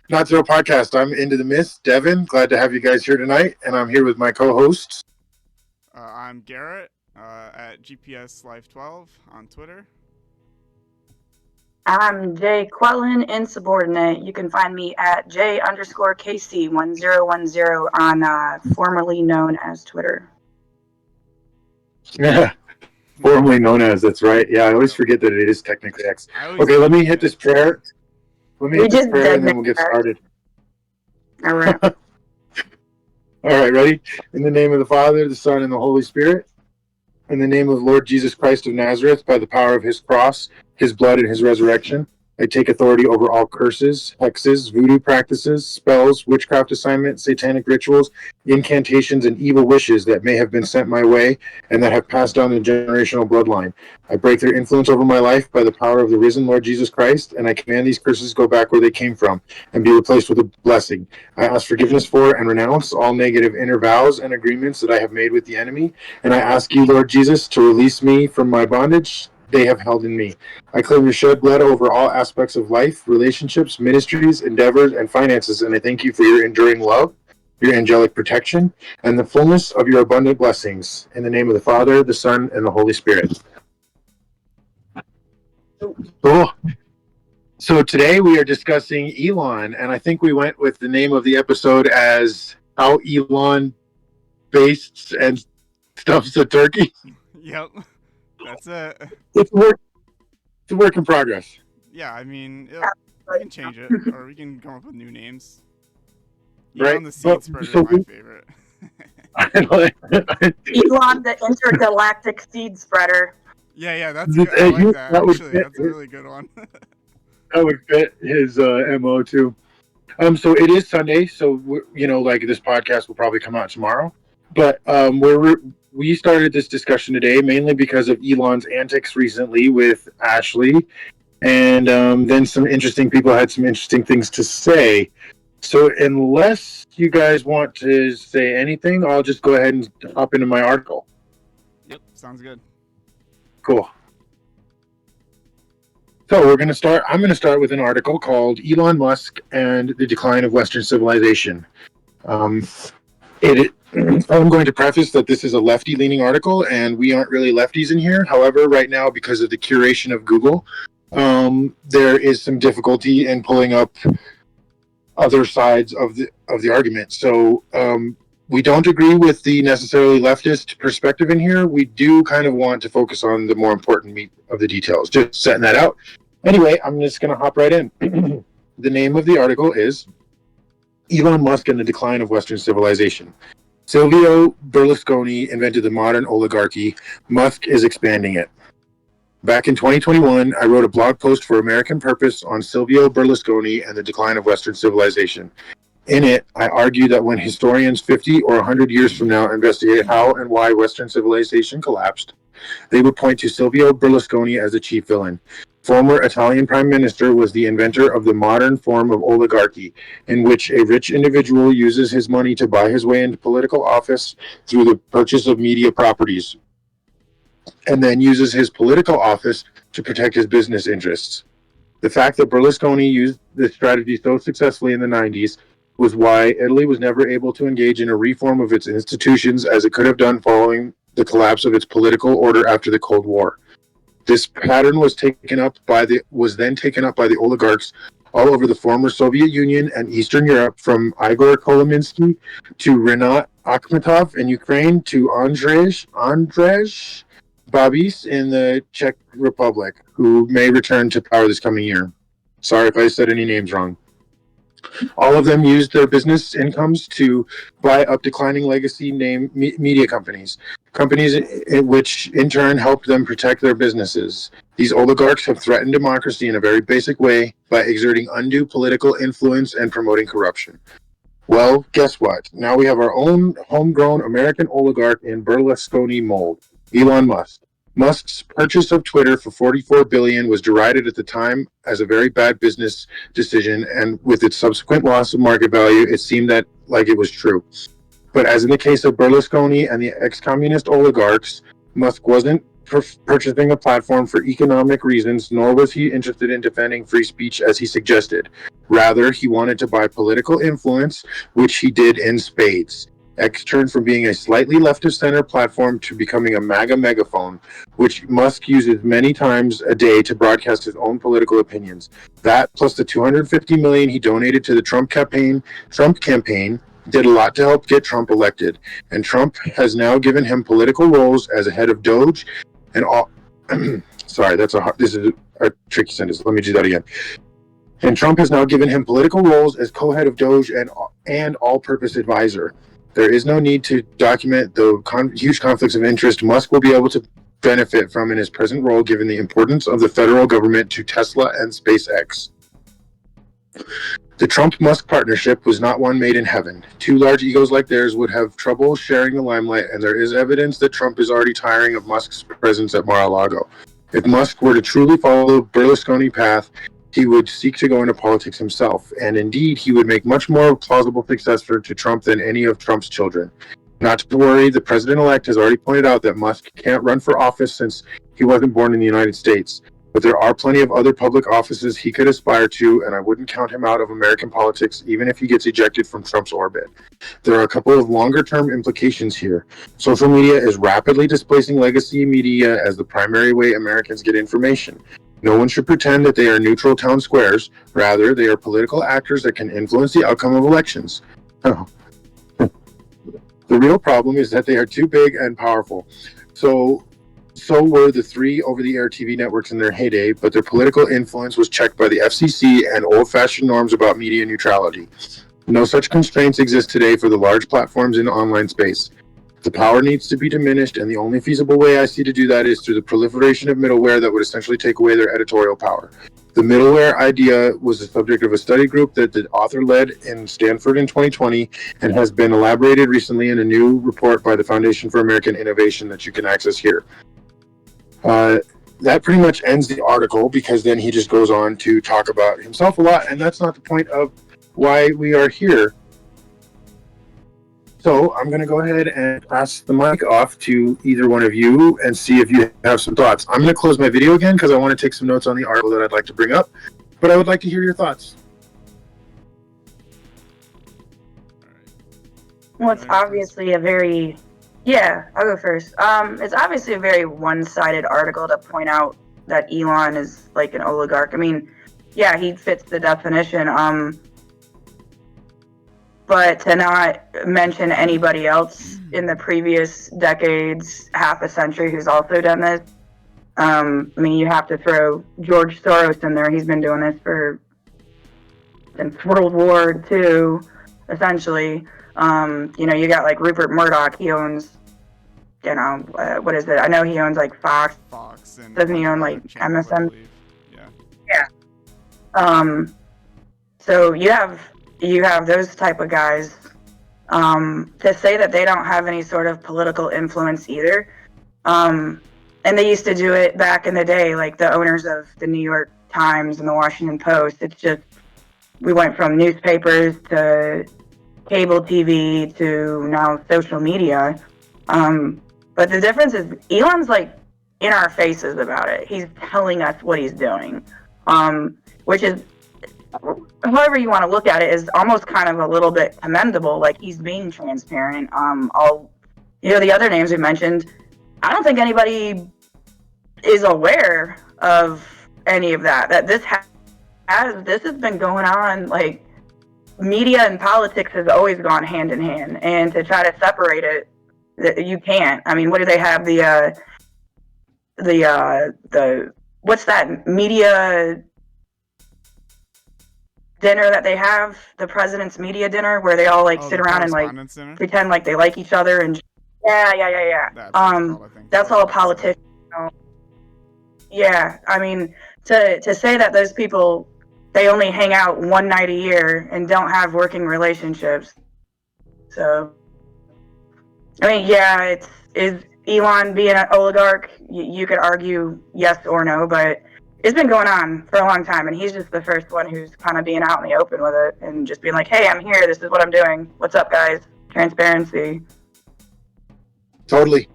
Not Zero Podcast. I'm Into the Mist, Devin. Glad to have you guys here tonight, and I'm here with my co-hosts. I'm Garrett at GPS Life 12 on Twitter. I'm Jay Quellen, insubordinate. You can find me at J_KC1010 on formerly known as Twitter. Yeah, formerly known as. That's right. Yeah, I always forget that it is technically X. Okay, let me hit this prayer. And then we'll get started. All right. All right, ready? In the name of the Father, the Son, and the Holy Spirit. In the name of the Lord Jesus Christ of Nazareth, by the power of his cross, his blood, and his resurrection, I take authority over all curses, hexes, voodoo practices, spells, witchcraft assignments, satanic rituals, incantations, and evil wishes that may have been sent my way and that have passed down the generational bloodline. I break their influence over my life by the power of the risen Lord Jesus Christ, and I command these curses go back where they came from and be replaced with a blessing. I ask forgiveness for and renounce all negative inner vows and agreements that I have made with the enemy, and I ask you, Lord Jesus, to release me from my bondage they have held in me. I claim your shed blood over all aspects of life, relationships, ministries, endeavors, and finances, and I thank you for your enduring love, your angelic protection, and the fullness of your abundant blessings. In the name of the Father, the Son, and the Holy Spirit. Cool. So today we are discussing Elon, and I think we went with the name of the episode as How Elon Bastes and Stuffs a Turkey. Yep, that's it. It's a work in progress. Yeah, I mean, we can change it, or we can come up with new names. Right? Elon the Seed Spreader is my favorite. Elon the Intergalactic Seed Spreader. Yeah, that's good. I like that, actually. That's a really good one. That would fit his MO, too. So it is Sunday, so, this podcast will probably come out tomorrow. But we started this discussion today mainly because of Elon's antics recently with Ashley, and then some interesting people had some interesting things to say. So unless you guys want to say anything, I'll just go ahead and hop into my article. Yep, sounds good. Cool. So I'm going to start with an article called Elon Musk and the Decline of Western Civilization. I'm going to preface that this is a lefty-leaning article, and we aren't really lefties in here. However, right now, because of the curation of Google, there is some difficulty in pulling up other sides of the argument. So we don't agree with the necessarily leftist perspective in here. We do kind of want to focus on the more important meat of the details. Just setting that out. Anyway, I'm just going to hop right in. The name of the article is Elon Musk and the Decline of Western Civilization. Silvio Berlusconi invented the modern oligarchy. Musk is expanding it. Back in 2021, I wrote a blog post for American Purpose on Silvio Berlusconi and the decline of Western civilization. In it, I argue that when historians 50 or 100 years from now investigate how and why Western civilization collapsed, they would point to Silvio Berlusconi as the chief villain. Former Italian Prime Minister was the inventor of the modern form of oligarchy, in which a rich individual uses his money to buy his way into political office through the purchase of media properties, and then uses his political office to protect his business interests. The fact that Berlusconi used this strategy so successfully in the 90s was why Italy was never able to engage in a reform of its institutions as it could have done following the collapse of its political order after the Cold War. This pattern was then taken up by the oligarchs all over the former Soviet Union and Eastern Europe, from Igor Kolominsky to Renat Akhmetov in Ukraine to Andrzej Babis in the Czech Republic, who may return to power this coming year. Sorry if I said any names wrong. All of them used their business incomes to buy up declining legacy name media companies which in turn helped them protect their businesses. These oligarchs have threatened democracy in a very basic way by exerting undue political influence and promoting corruption. Well, guess what? Now we have our own homegrown American oligarch in Berlusconi mold, Elon Musk. Musk's purchase of Twitter for $44 billion was derided at the time as a very bad business decision, and with its subsequent loss of market value, it seemed that like it was true. But as in the case of Berlusconi and the ex-communist oligarchs, Musk wasn't purchasing a platform for economic reasons, nor was he interested in defending free speech as he suggested. Rather, he wanted to buy political influence, which he did in spades. X turned from being a slightly left-of-center platform to becoming a MAGA megaphone, which Musk uses many times a day to broadcast his own political opinions. That, plus the $250 million he donated to the Trump campaign, did a lot to help get Trump elected. And Trump has now given him political roles as a head of Doge and all. Sorry, this is a tricky sentence. Let me do that again. And Trump has now given him political roles as co-head of Doge and all-purpose advisor. There is no need to document the huge conflicts of interest Musk will be able to benefit from in his present role, given the importance of the federal government to Tesla and SpaceX. The Trump-Musk partnership was not one made in heaven. Two large egos like theirs would have trouble sharing the limelight, and there is evidence that Trump is already tiring of Musk's presence at Mar-a-Lago. If Musk were to truly follow the Berlusconi path, he would seek to go into politics himself, and indeed, he would make much more plausible successor to Trump than any of Trump's children. Not to worry, the president-elect has already pointed out that Musk can't run for office since he wasn't born in the United States. But there are plenty of other public offices he could aspire to, and I wouldn't count him out of American politics, even if he gets ejected from Trump's orbit. There are a couple of longer-term implications here. Social media is rapidly displacing legacy media as the primary way Americans get information. No one should pretend that they are neutral town squares. Rather, they are political actors that can influence the outcome of elections. Oh. The real problem is that they are too big and powerful. So were the three over-the-air TV networks in their heyday, but their political influence was checked by the FCC and old-fashioned norms about media neutrality. No such constraints exist today for the large platforms in the online space. The power needs to be diminished, and the only feasible way I see to do that is through the proliferation of middleware that would essentially take away their editorial power. The middleware idea was the subject of a study group that the author led in Stanford in 2020 and has been elaborated recently in a new report by the Foundation for American Innovation that you can access here. That pretty much ends the article, because then he just goes on to talk about himself a lot, and that's not the point of why we are here. So I'm going to go ahead and pass the mic off to either one of you and see if you have some thoughts. I'm going to close my video again because I want to take some notes on the article that I'd like to bring up, but I would like to hear your thoughts. Well, it's obviously a very... Yeah, I'll go first. It's obviously a very one-sided article to point out that Elon is like an oligarch. I mean, yeah, he fits the definition. But to not mention anybody else in the previous decades, half a century, who's also done this. I mean, you have to throw George Soros in there. He's been doing this since World War II, essentially. You got like Rupert Murdoch. He owns, what is it? I know he owns like Fox. And doesn't he own like MSN? Yeah. So you have those type of guys. To say that they don't have any sort of political influence either. And they used to do it back in the day, like the owners of the New York Times and the Washington Post. It's just, we went from newspapers to cable TV to now social media. But the difference is Elon's like in our faces about it. He's telling us what he's doing, which is, however you want to look at it, is almost kind of a little bit commendable. Like, he's being transparent. The other names we mentioned, I don't think anybody is aware of any of that. That this has been going on. Like, media and politics has always gone hand in hand, and to try to separate it, you can't. I mean, what do they have? The what's that media dinner that they have, the president's media dinner, where they all sit around and like pretend like they like each other, and yeah. That's all politics. Yeah, I mean, to say that those people, they only hang out one night a year and don't have working relationships. So, I mean, yeah, is Elon being an oligarch? You could argue yes or no, but it's been going on for a long time, and he's just the first one who's kind of being out in the open with it and just being like, hey, I'm here, this is what I'm doing, what's up, guys? Transparency. Totally.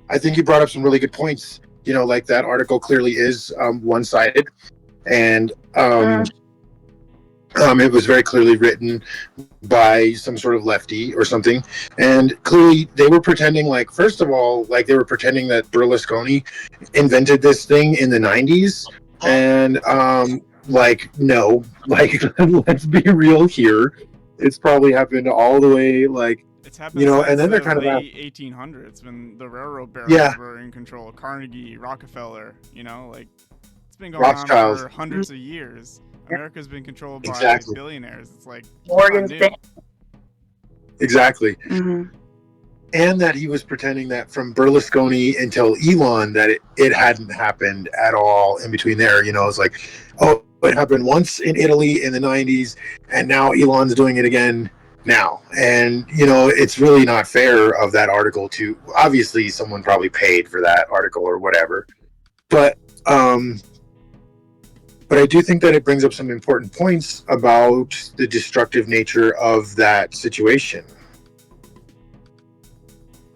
I think you brought up some really good points. Like that article clearly is one-sided, and it was very clearly written by some sort of lefty or something. And clearly they were pretending, like, first of all, like they were pretending that Berlusconi invented this thing in the 90s. And like, no, like, let's be real here. It's probably happened all the way, like, it's happened since and then they're the kind of late 1800s when the railroad barons were in control. Carnegie, Rockefeller, like it's been going Rothschild. on for hundreds of years. America's been controlled by Exactly. billionaires. It's like Morgan Stanley. Exactly. Mm-hmm. And that he was pretending that from Berlusconi until Elon that it hadn't happened at all in between there. It's like, oh, it happened once in Italy in the 90s, and now Elon's doing it again now. And, it's really not fair of that article to, obviously someone probably paid for that article or whatever. But I do think that it brings up some important points about the destructive nature of that situation.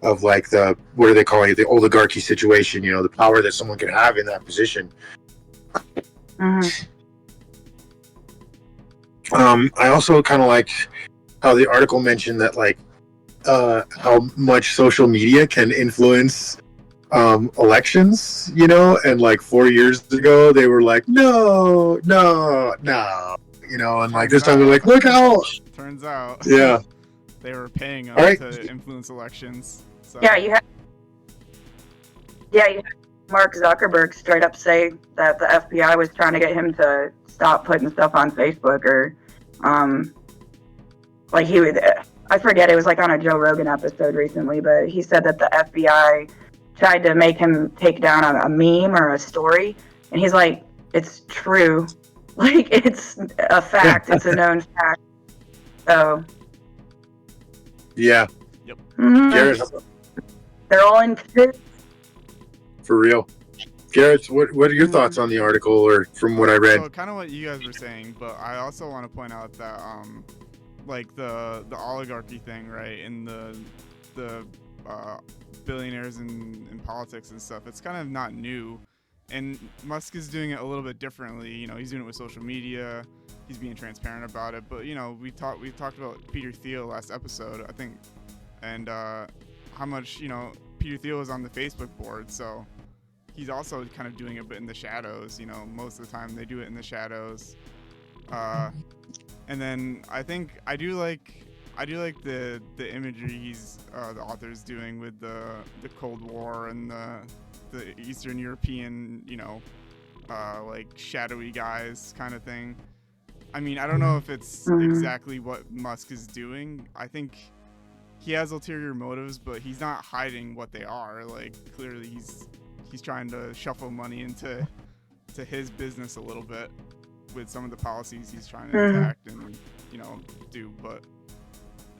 Of like what do they call it? The oligarchy situation, the power that someone can have in that position. Mm-hmm. I also kind of liked how the article mentioned that, like, how much social media can influence elections, and like 4 years ago they were like, no, and like this time they're like, look how. Turns out, yeah, they were paying them to influence elections. So. Yeah, you had Mark Zuckerberg straight up say that the FBI was trying to get him to stop putting stuff on Facebook, or like he would. I forget, it was like on a Joe Rogan episode recently, but he said that the FBI tried to make him take down a meme or a story, and he's like, it's true, like it's a fact, it's a known fact. So yeah. Yep. Mm-hmm. Garrett, they're all in for real. Garrett, what are your thoughts on the article, or from what I read? So kind of what you guys were saying, but I also want to point out that like the oligarchy thing, right, and the billionaires in politics and stuff, it's kind of not new, and Musk is doing it a little bit differently. He's doing it with social media, he's being transparent about it, but we talked about Peter Thiel last episode, I think, and how much Peter Thiel is on the Facebook board, so he's also kind of doing it, but in the shadows. Most of the time they do it in the shadows. And then I think I do like the imagery the author's doing with the Cold War and the Eastern European, like shadowy guys kind of thing. I mean, I don't know if it's exactly what Musk is doing. I think he has ulterior motives, but he's not hiding what they are. Like, clearly he's trying to shuffle money into his business a little bit with some of the policies he's trying to enact and do. But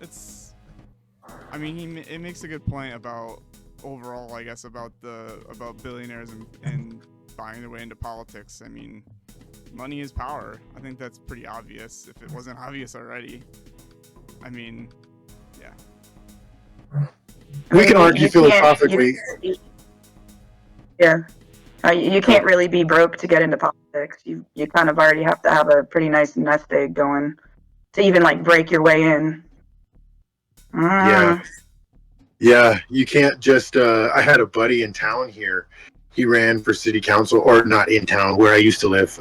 it's, I mean, it makes a good point about overall, I guess, about billionaires and buying their way into politics. I mean, money is power. I think that's pretty obvious if it wasn't obvious already. I mean, yeah. We can argue philosophically. You can't really be broke to get into politics. You kind of already have to have a pretty nice nest egg going to even like break your way in. Yeah, you can't just I had a buddy in town here. He ran for city council, or not in town where I used to live,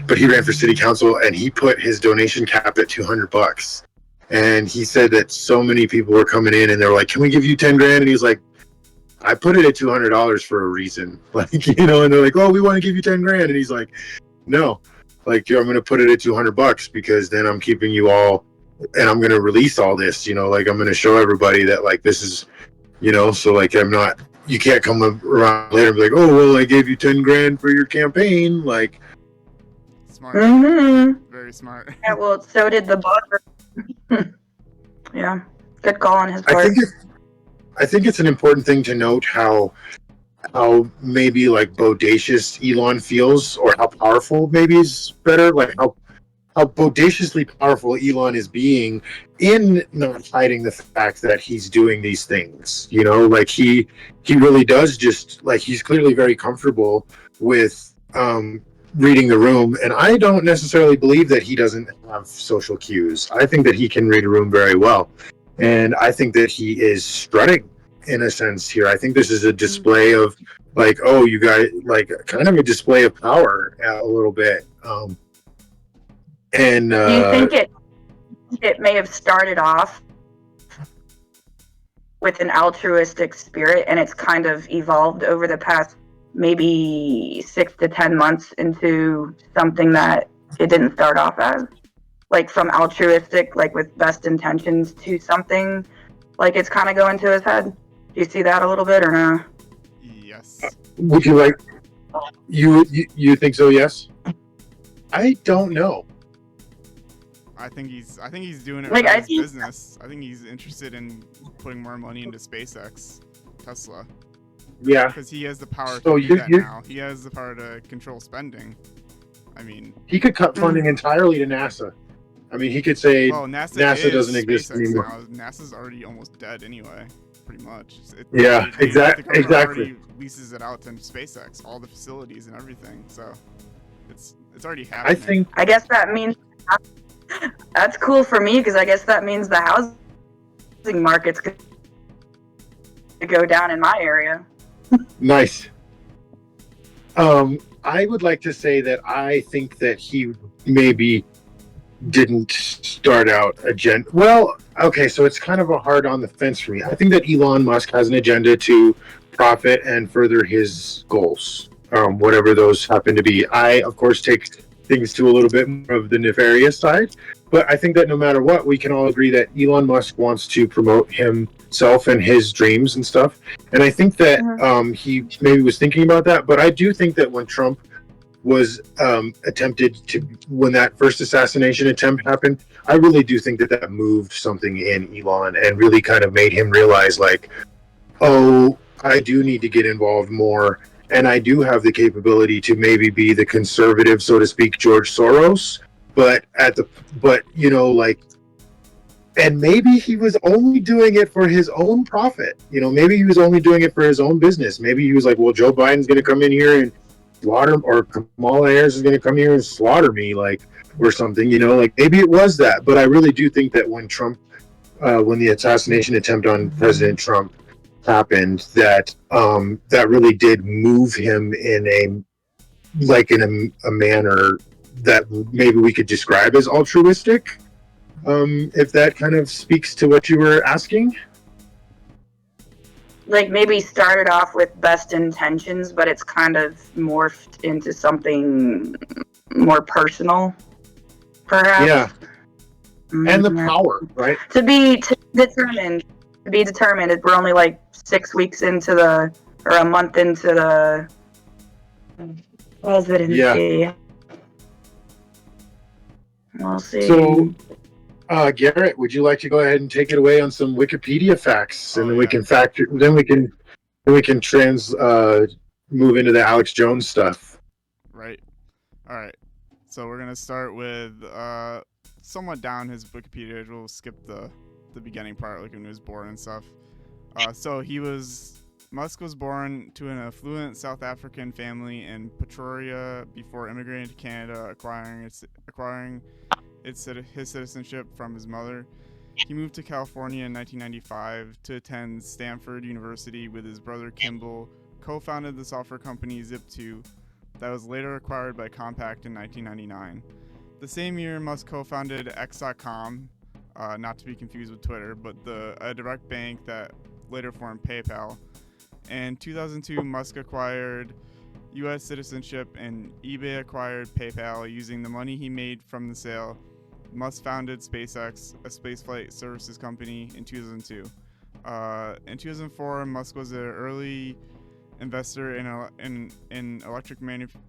but he ran for city council, and he put his donation cap at $200. And he said that so many people were coming in and they were like, can we give you 10 grand? And he's like, I put it at $200 for a reason. Like, and they're like, oh, we want to give you 10 grand. And he's like, no, like, I'm going to put it at $200 because then I'm keeping you all, and I'm going to release all this, like, I'm going to show everybody that, like, this is, so like, I'm not, you can't come around later and be like, oh, well, I gave you 10 grand for your campaign. Like, smart. Very smart. Yeah, well, so did the bot. Yeah, good call on his part. I think it's an important thing to note how maybe like bodacious Elon feels, or how powerful maybe is better, like how bodaciously powerful Elon is being in not hiding the fact that he's doing these things. You know, like he really does just like he's clearly very comfortable with reading the room, and I don't necessarily believe that he doesn't have social cues. I think that he can read a room very well, and I think that he is strutting in a sense here. I think this is a display of like, oh, you guys, like kind of a display of power a little bit. And Do you think it may have started off with an altruistic spirit and it's kind of evolved over the past maybe 6 to 10 months into something that it didn't start off as? Like from altruistic, like with best intentions, to something like it's kind of going to his head? Do you see that a little bit or no? Yes. would you like you think so? Yes. I don't know. I think he's doing it Like, for I his think- business. I think he's interested in putting more money into SpaceX, Tesla, Yeah. because he has the power So to do that you now. He has the power to control spending. I mean, he could cut funding entirely to NASA. I mean, he could say well, NASA NASA is doesn't exist SpaceX anymore. now. NASA's already almost dead anyway, pretty much. Yeah, the government exactly. already leases it out to SpaceX, all the facilities and everything. So it's already happening. I think I guess that means that's cool for me because I guess that means the housing market's going to go down in my area. nice. I would like to say that I think that he maybe didn't start out agenda. Well, okay, so it's kind of a hard on the fence for me. I think that Elon Musk has an agenda to profit and further his goals, whatever those happen to be. I, of course, take things to a little bit more of the nefarious side, but I think that no matter what, we can all agree that Elon Musk wants to promote himself and his dreams and stuff. And I think that he maybe was thinking about that, but I do think that when Trump was attempted to, when that first assassination attempt happened, I really do think that that moved something in Elon and really kind of made him realize, like, oh, I do need to get involved more, and I do have the capability to maybe be the conservative, so to speak, George Soros, but you know, like, and maybe he was only doing it for his own profit. You know, maybe he was only doing it for his own business. Maybe he was like, well, Joe Biden's going to come in here and slaughter, or Kamala Harris is going to come here and slaughter me, like, or something, you know, like maybe it was that. But I really do think that when when the assassination attempt on President Trump happened, that that really did move him in a manner that maybe we could describe as altruistic. If that kind of speaks to what you were asking. Like maybe started off with best intentions, but it's kind of morphed into something more personal, perhaps. Yeah. And the Yeah. power, right? To be determined. We're only like 6 weeks into or a month into the presidency. We'll see. So, Garrett, would you like to go ahead and take it away on some Wikipedia facts, and then we can move into the Alex Jones stuff. Right. All right. So we're gonna start with somewhat down his Wikipedia. We'll skip the beginning part, like when he was born and stuff. Musk was born to an affluent South African family in Pretoria before immigrating to Canada, acquiring his citizenship from his mother. He moved to California in 1995 to attend Stanford University with his brother Kimball, co-founded the software company Zip2 that was later acquired by Compaq in 1999. The same year, Musk co-founded X.com, not to be confused with Twitter, but a direct bank that later formed PayPal. In 2002, Musk acquired U.S. citizenship and eBay acquired PayPal. Using the money he made from the sale, Musk founded SpaceX, a spaceflight services company, in 2002. In 2004, Musk was an early investor in electric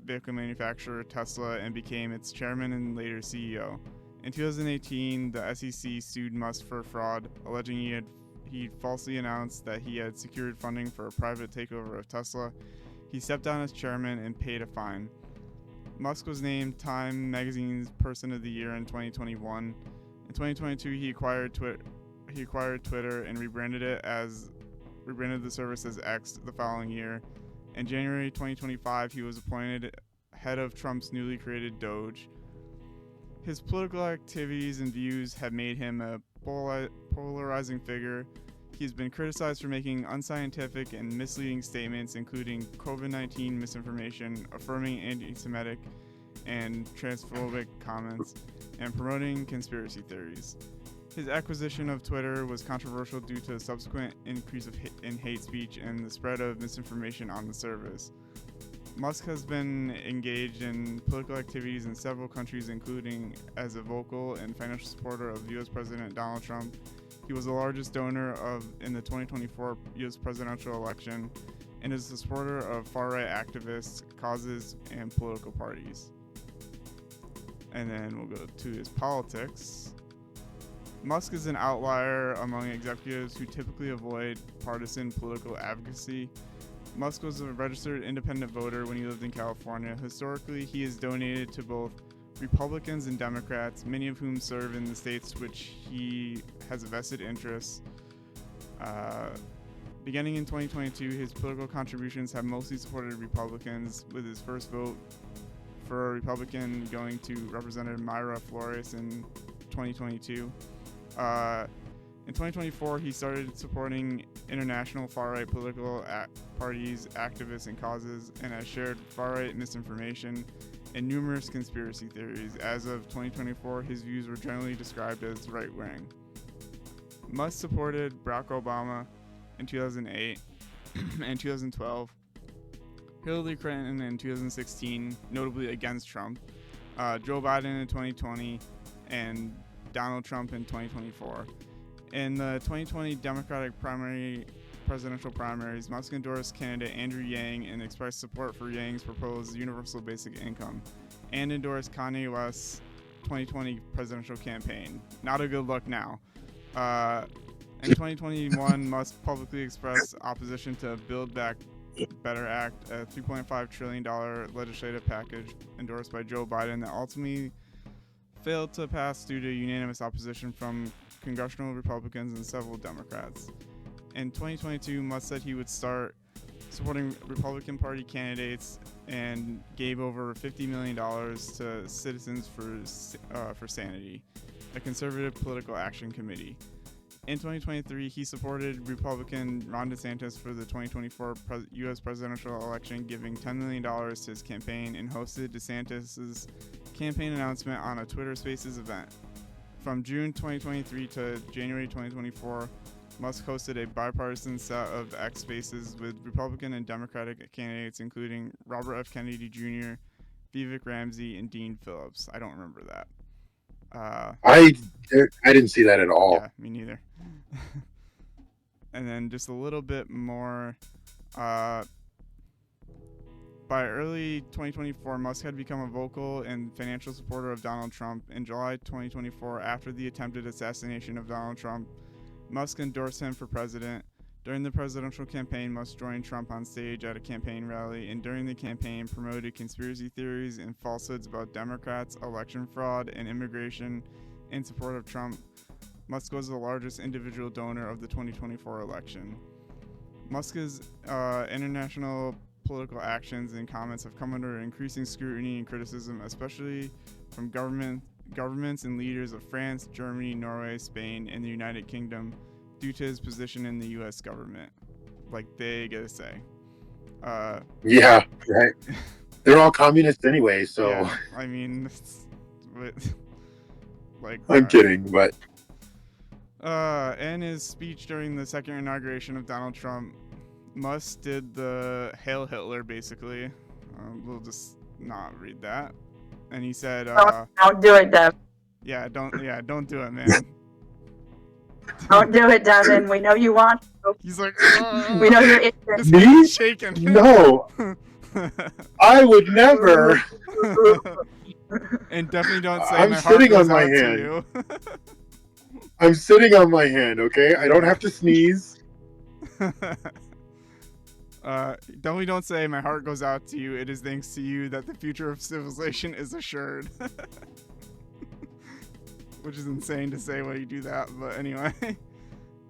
vehicle manufacturer Tesla and became its chairman and later CEO. In 2018, the SEC sued Musk for fraud, alleging he falsely announced that he had secured funding for a private takeover of Tesla. He stepped down as chairman and paid a fine. Musk was named Time Magazine's Person of the Year in 2021. In 2022, he acquired Twitter and rebranded the service as X the following year. In January 2025, he was appointed head of Trump's newly created Doge. His political activities and views have made him a polarizing figure. He's been criticized for making unscientific and misleading statements, including COVID-19 misinformation, affirming anti-Semitic and transphobic comments, and promoting conspiracy theories. His acquisition of Twitter was controversial due to a subsequent increase in hate speech and the spread of misinformation on the service. Musk has been engaged in political activities in several countries, including as a vocal and financial supporter of U.S. President Donald Trump. He was the largest donor in the 2024 U.S. presidential election and is a supporter of far-right activists, causes, and political parties. And then we'll go to his politics. Musk is an outlier among executives who typically avoid partisan political advocacy. Musk was a registered independent voter when he lived in California. Historically, he has donated to both Republicans and Democrats, many of whom serve in the states which he has a vested interest. Beginning in 2022, his political contributions have mostly supported Republicans, with his first vote for a Republican going to Representative Mayra Flores in 2022. In 2024, he started supporting international far-right political parties, activists, and causes, and has shared far-right misinformation and numerous conspiracy theories. As of 2024, his views were generally described as right-wing. Musk supported Barack Obama in 2008 and 2012, Hillary Clinton in 2016, notably against Trump, Joe Biden in 2020, and Donald Trump in 2024. In the 2020 Democratic presidential primaries, Musk endorsed candidate Andrew Yang and expressed support for Yang's proposed universal basic income, and endorsed Kanye West's 2020 presidential campaign. Not a good look now. In 2021, Musk publicly expressed opposition to Build Back Better Act, a $3.5 trillion legislative package endorsed by Joe Biden that ultimately failed to pass due to unanimous opposition from congressional Republicans and several Democrats. In 2022, Musk said he would start supporting Republican Party candidates and gave over $50 million to Citizens for Sanity, a conservative political action committee. In 2023, he supported Republican Ron DeSantis for the 2024 U.S. presidential election, giving $10 million to his campaign, and hosted DeSantis' campaign announcement on a Twitter Spaces event. From June 2023 to January 2024, Musk hosted a bipartisan set of X Spaces with Republican and Democratic candidates, including Robert F. Kennedy Jr., Vivek Ramsey, and Dean Phillips. I don't remember that. I didn't see that at all. Yeah, me neither. And then just a little bit more. By early 2024, Musk had become a vocal and financial supporter of Donald Trump. In July 2024, after the attempted assassination of Donald Trump, Musk endorsed him for president. During the presidential campaign, Musk joined Trump on stage at a campaign rally, and during the campaign promoted conspiracy theories and falsehoods about Democrats, election fraud, and immigration in support of Trump. Musk was the largest individual donor of the 2024 election. Musk's international political actions and comments have come under increasing scrutiny and criticism, especially from governments and leaders of France, Germany, Norway, Spain, and the United Kingdom, due to his position in the U.S. government. Like, they get a say. Yeah, right. They're all communists anyway, so. Yeah, I mean, I'm kidding, but. In his speech during the second inauguration of Donald Trump, Musk did the Hail Hitler, basically. We'll just not read that. And he said, Don't do it, Devin. don't do it, man. Don't do it, Devin. We know you want to. He's like, We know you're his interested. hand's shaking. No, I would never. And definitely don't say I'm my heart sitting goes on my out to hand. you. I'm sitting on my hand, okay? I don't have to sneeze. Don't say my heart goes out to you. It is thanks to you that the future of civilization is assured. Which is insane to say when you do that, but anyway.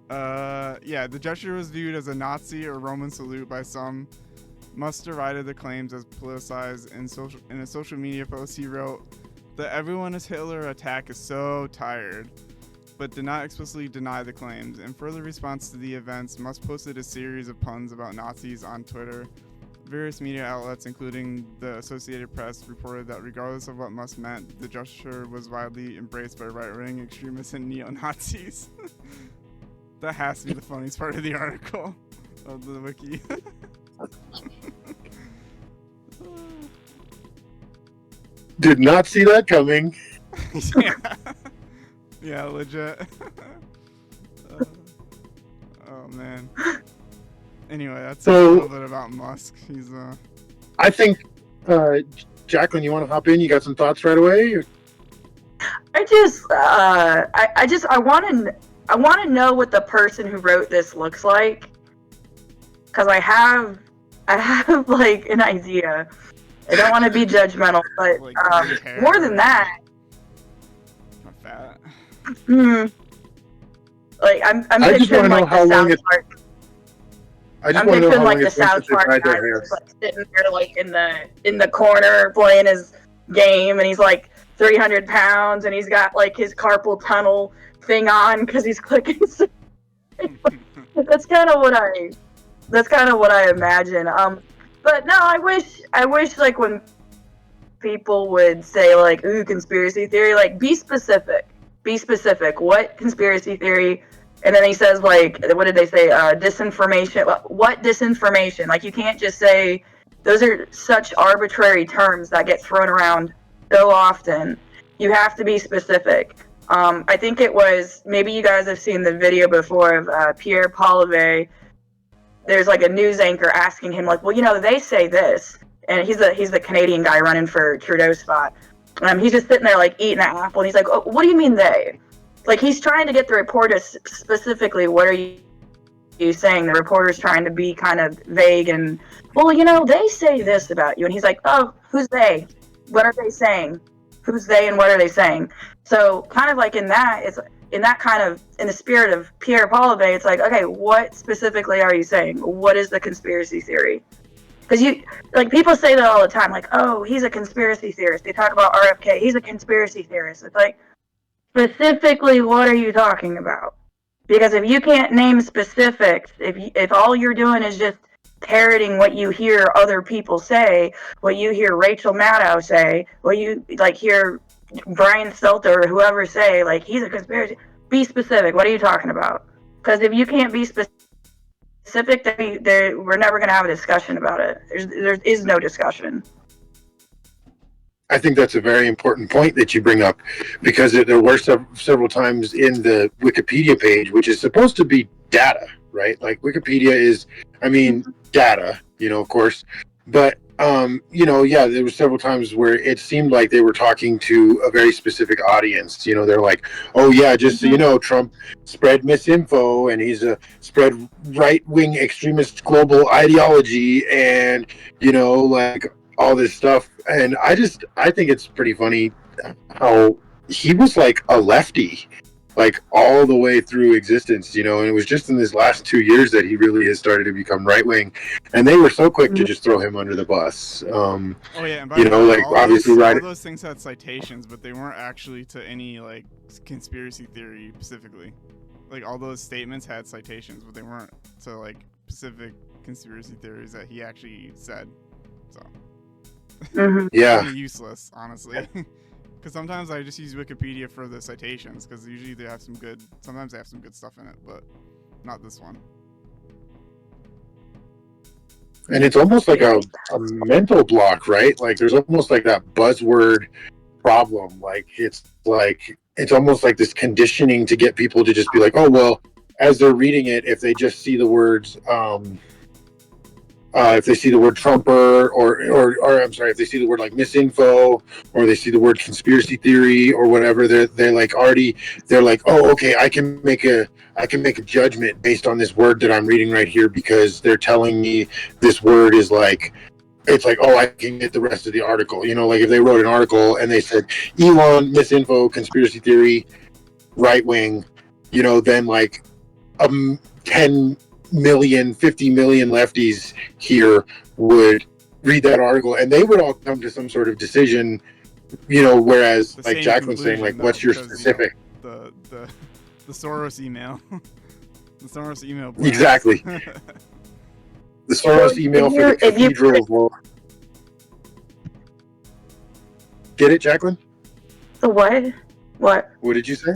The gesture was viewed as a Nazi or Roman salute by some. Musk derided the claims as politicized. In a social media post, he wrote, "The everyone is Hitler attack is so tired," but did not explicitly deny the claims. In further response to the events, Musk posted a series of puns about Nazis on Twitter. Various media outlets, including the Associated Press, reported that regardless of what Musk meant, the gesture was widely embraced by right-wing extremists and neo-Nazis. That has to be the funniest part of the article, of the wiki. Did not see that coming. Yeah, legit. Oh man. Anyway, that's a little bit about Musk. He's I think, Jacqueline, you want to hop in? You got some thoughts right away? I want to know what the person who wrote this looks like, because I have like an idea. I don't want to be judgmental, but like more than that, not fat. Like I'm I just picturing want to know like how the long South it. Park. I just I'm want to know picturing how like long the it's been South since they Park dyed guy their hair. who's like sitting there like in the corner playing his game, and he's like 300 pounds, and he's got like his carpal tunnel thing on because he's clicking. That's kind of what I imagine. But no, I wish like when people would say like, ooh, conspiracy theory, like be specific. What conspiracy theory? And then he says like, what did they say? Disinformation. What disinformation? Like you can't just say, those are such arbitrary terms that get thrown around so often. You have to be specific. I think it was, maybe you guys have seen the video before of Pierre Polivet. There's like a news anchor asking him like, well, you know, they say this, and he's the Canadian guy running for Trudeau's spot. He's just sitting there like eating an apple, and he's like, oh, what do you mean they? Like he's trying to get the reporter specifically, what are you saying? The reporter's trying to be kind of vague and, well, you know, they say this about you, and he's like, oh, who's they? What are they saying? Who's they and what are they saying? So kind of like in that, it's in that kind of, in the spirit of Pierre Polivet, it's like, okay, what specifically are you saying? What is the conspiracy theory? Because you, like, people say that all the time, like, oh, he's a conspiracy theorist. They talk about RFK, he's a conspiracy theorist. It's like, specifically, what are you talking about? Because if you can't name specifics, if all you're doing is just parroting what you hear other people say, what you hear Rachel Maddow say, what you like hear Brian Stelter or whoever say, like, he's a conspiracy. Be specific. What are you talking about? Because if you can't be specific, then we're never going to have a discussion about it. There is no discussion. I think that's a very important point that you bring up, because there were several times in the Wikipedia page, which is supposed to be data, right? Like Wikipedia is, I mean, data, you know, of course, but you know, yeah, there were several times where it seemed like they were talking to a very specific audience. You know, they're like, oh yeah, just so you know, Trump spread misinfo and he's spread right-wing extremist global ideology, and you know, like all this stuff. And I think it's pretty funny how he was like a lefty, like all the way through existence, you know, and it was just in this last 2 years that he really has started to become right wing, and they were so quick to just throw him under the bus. Oh yeah, and by you know, the way, like obviously, all those things had citations, but they weren't actually to any like conspiracy theory specifically. Like all those statements had citations, but they weren't to like specific conspiracy theories that he actually said. So yeah, kind of useless, honestly. Because sometimes I just use Wikipedia for the citations, because usually they have some good, sometimes they have some good stuff in it, but not this one. and it's almost like a mental block, right? Like there's almost like that buzzword problem. Like it's almost like this conditioning to get people to just be like, oh well, as they're reading it, if they just see the words if they see the word Trumper, or I'm sorry, if they see the word like misinfo, or they see the word conspiracy theory or whatever, they're like already they're like, oh, okay, I can make a judgment based on this word that I'm reading right here because they're telling me this word is like. It's like, oh, I can get the rest of the article. Like if they wrote an article and they said Elon, misinfo, conspiracy theory, right wing, then like 10 million, 50 million lefties here would read that article and they would all come to some sort of decision, whereas The like same Jacqueline's saying, conclusion, like, what's your because, specific? The Soros email. The Soros email blast. Exactly. The Soros email for the Cathedral of War. Get it, Jacqueline? The what? What? What did you say?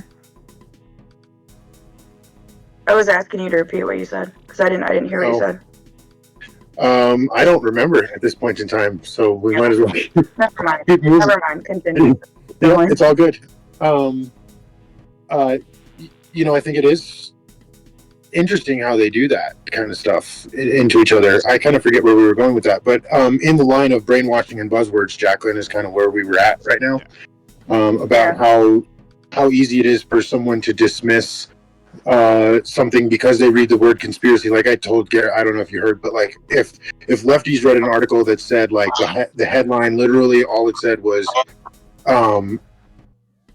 I was asking you to repeat what you said because I didn't hear what you said. I don't remember at this point in time, so we might as well Never mind. keep moving. Never mind. Continue. Yeah, it's all good. I think it is interesting how they do that kind of stuff into each other. I kind of forget where we were going with that, but in the line of brainwashing and buzzwords, Jacqueline, is kind of where we were at right now. About how easy it is for someone to dismiss something because they read the word conspiracy. Like I told Garrett, I don't know if you heard, but like if lefties read an article that said like the headline, literally all it said was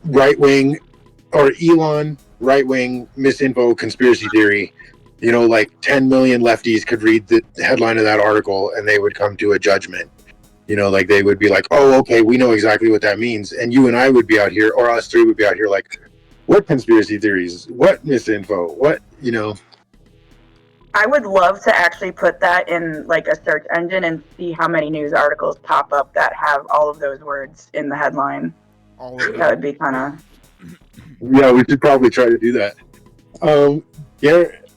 right wing or Elon right wing misinfo conspiracy theory, like 10 million lefties could read the headline of that article and they would come to a judgment. Like they would be like, oh, okay, we know exactly what that means. And you and I would be out here, or us three would be out here like, what conspiracy theories? What misinfo? What, I would love to actually put that in like a search engine and see how many news articles pop up that have all of those words in the headline. All of them. That would be kind of... Yeah, we should probably try to do that. Garrett,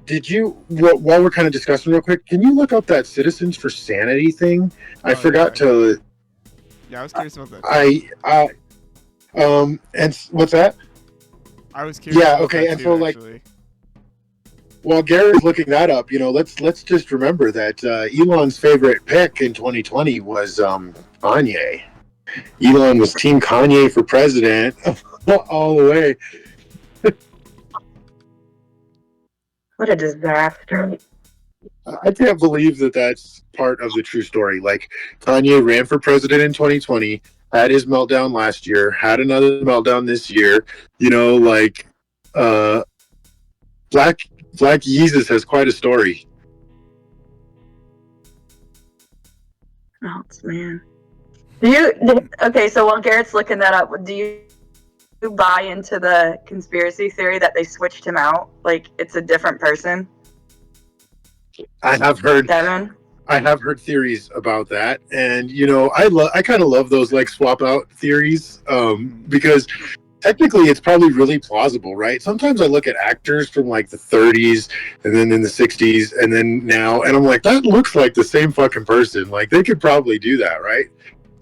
did you, while we're kind of discussing real quick, can you look up that Citizens for Sanity thing? I forgot to... Yeah, I was curious about that. And what's that? I was curious. Yeah, okay, and so like, while Gary's looking that up, let's just remember that Elon's favorite pick in 2020 was Kanye. Elon was Team Kanye for president all the way. What a disaster. I can't believe that that's part of the true story. Like, Kanye ran for president in 2020, had his meltdown last year, had another meltdown this year. Black Jesus has quite a story. Oh, man. Okay, so while Garrett's looking that up, do you buy into the conspiracy theory that they switched him out? Like, it's a different person? I have heard Devin? I have heard theories about that, and I kind of love those like swap out theories because technically it's probably really plausible, right? Sometimes I look at actors from like the 30s and then in the 60s and then now, and I'm like, that looks like the same fucking person. Like they could probably do that, right?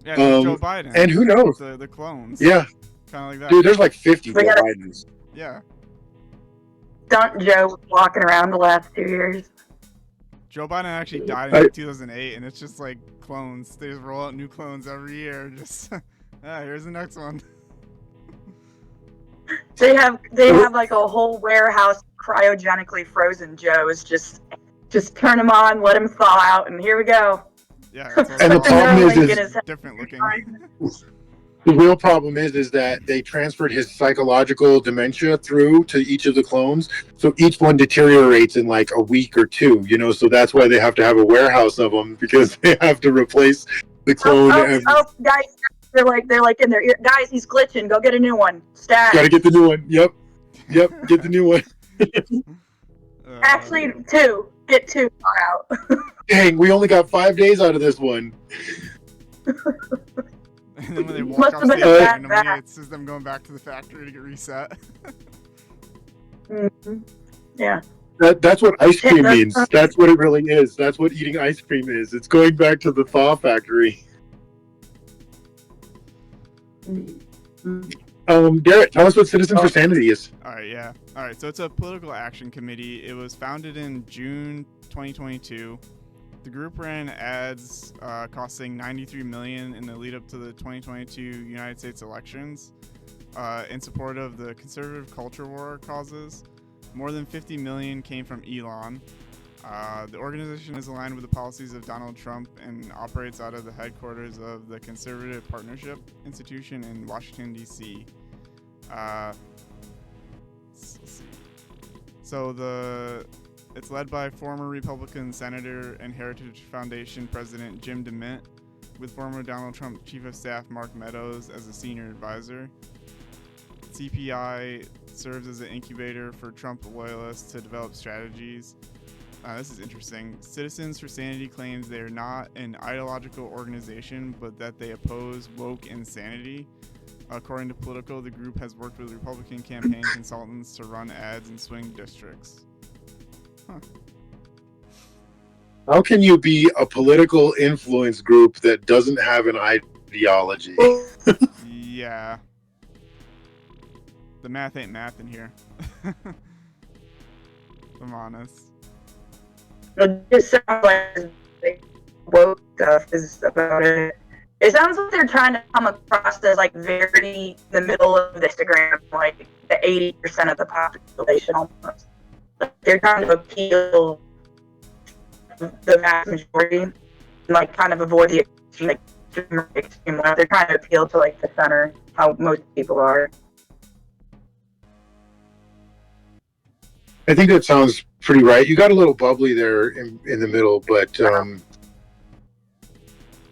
Yeah, Joe Biden. And who knows? The clones. Yeah. Kind of like that. Dude, there's like 50 Joe Bidens. Yeah. Stunt Joe walking around the last 2 years. Joe Biden actually died in 2008, and it's just like clones. They just roll out new clones every year. Just, here's the next one. They have like a whole warehouse of cryogenically frozen Joes. Just turn them on, let them thaw out, and here we go. Yeah. And the problem is different looking. The real problem is that they transferred his psychological dementia through to each of the clones. So each one deteriorates in like a week or two, so that's why they have to have a warehouse of them, because they have to replace the clone. Guys, they're like in their ear. Guys, he's glitching. Go get a new one. Stat. Gotta get the new one. Yep, get the new one. Actually, 2. Get 2 out. Dang, we only got 5 days out of this one. And then when they walk off stage randomly, it's just them going back to the factory to get reset. Mm-hmm. Yeah. That's what ice cream means. That's what it really is. That's what eating ice cream is. It's going back to the thaw factory. Mm-hmm. Garrett, tell us what Citizen for Sanity is. All right, yeah. All right, so it's a political action committee. It was founded in June 2022. The group ran ads costing $93 million in the lead up to the 2022 United States elections in support of the conservative culture war causes. More than $50 million came from Elon. The organization is aligned with the policies of Donald Trump and operates out of the headquarters of the Conservative Partnership Institution in Washington, D.C. Let's see. So it's led by former Republican Senator and Heritage Foundation President Jim DeMint, with former Donald Trump Chief of Staff Mark Meadows as a senior advisor. CPI serves as an incubator for Trump loyalists to develop strategies. This is interesting. Citizens for Sanity claims they are not an ideological organization, but that they oppose woke insanity. According to Politico, the group has worked with Republican campaign consultants to run ads in swing districts. Huh. How can you be a political influence group that doesn't have an ideology? Yeah. The math ain't math in here. If I'm honest. It just sounds like woke stuff is about it. It sounds like they're trying to come across as like very in the middle of Instagram, like the 80% of the population almost. Like they're trying to appeal the mass majority and like kind of avoid the extreme left. They're trying to appeal to like the center, how most people are. I think that sounds pretty right. You got a little bubbly there in the middle, but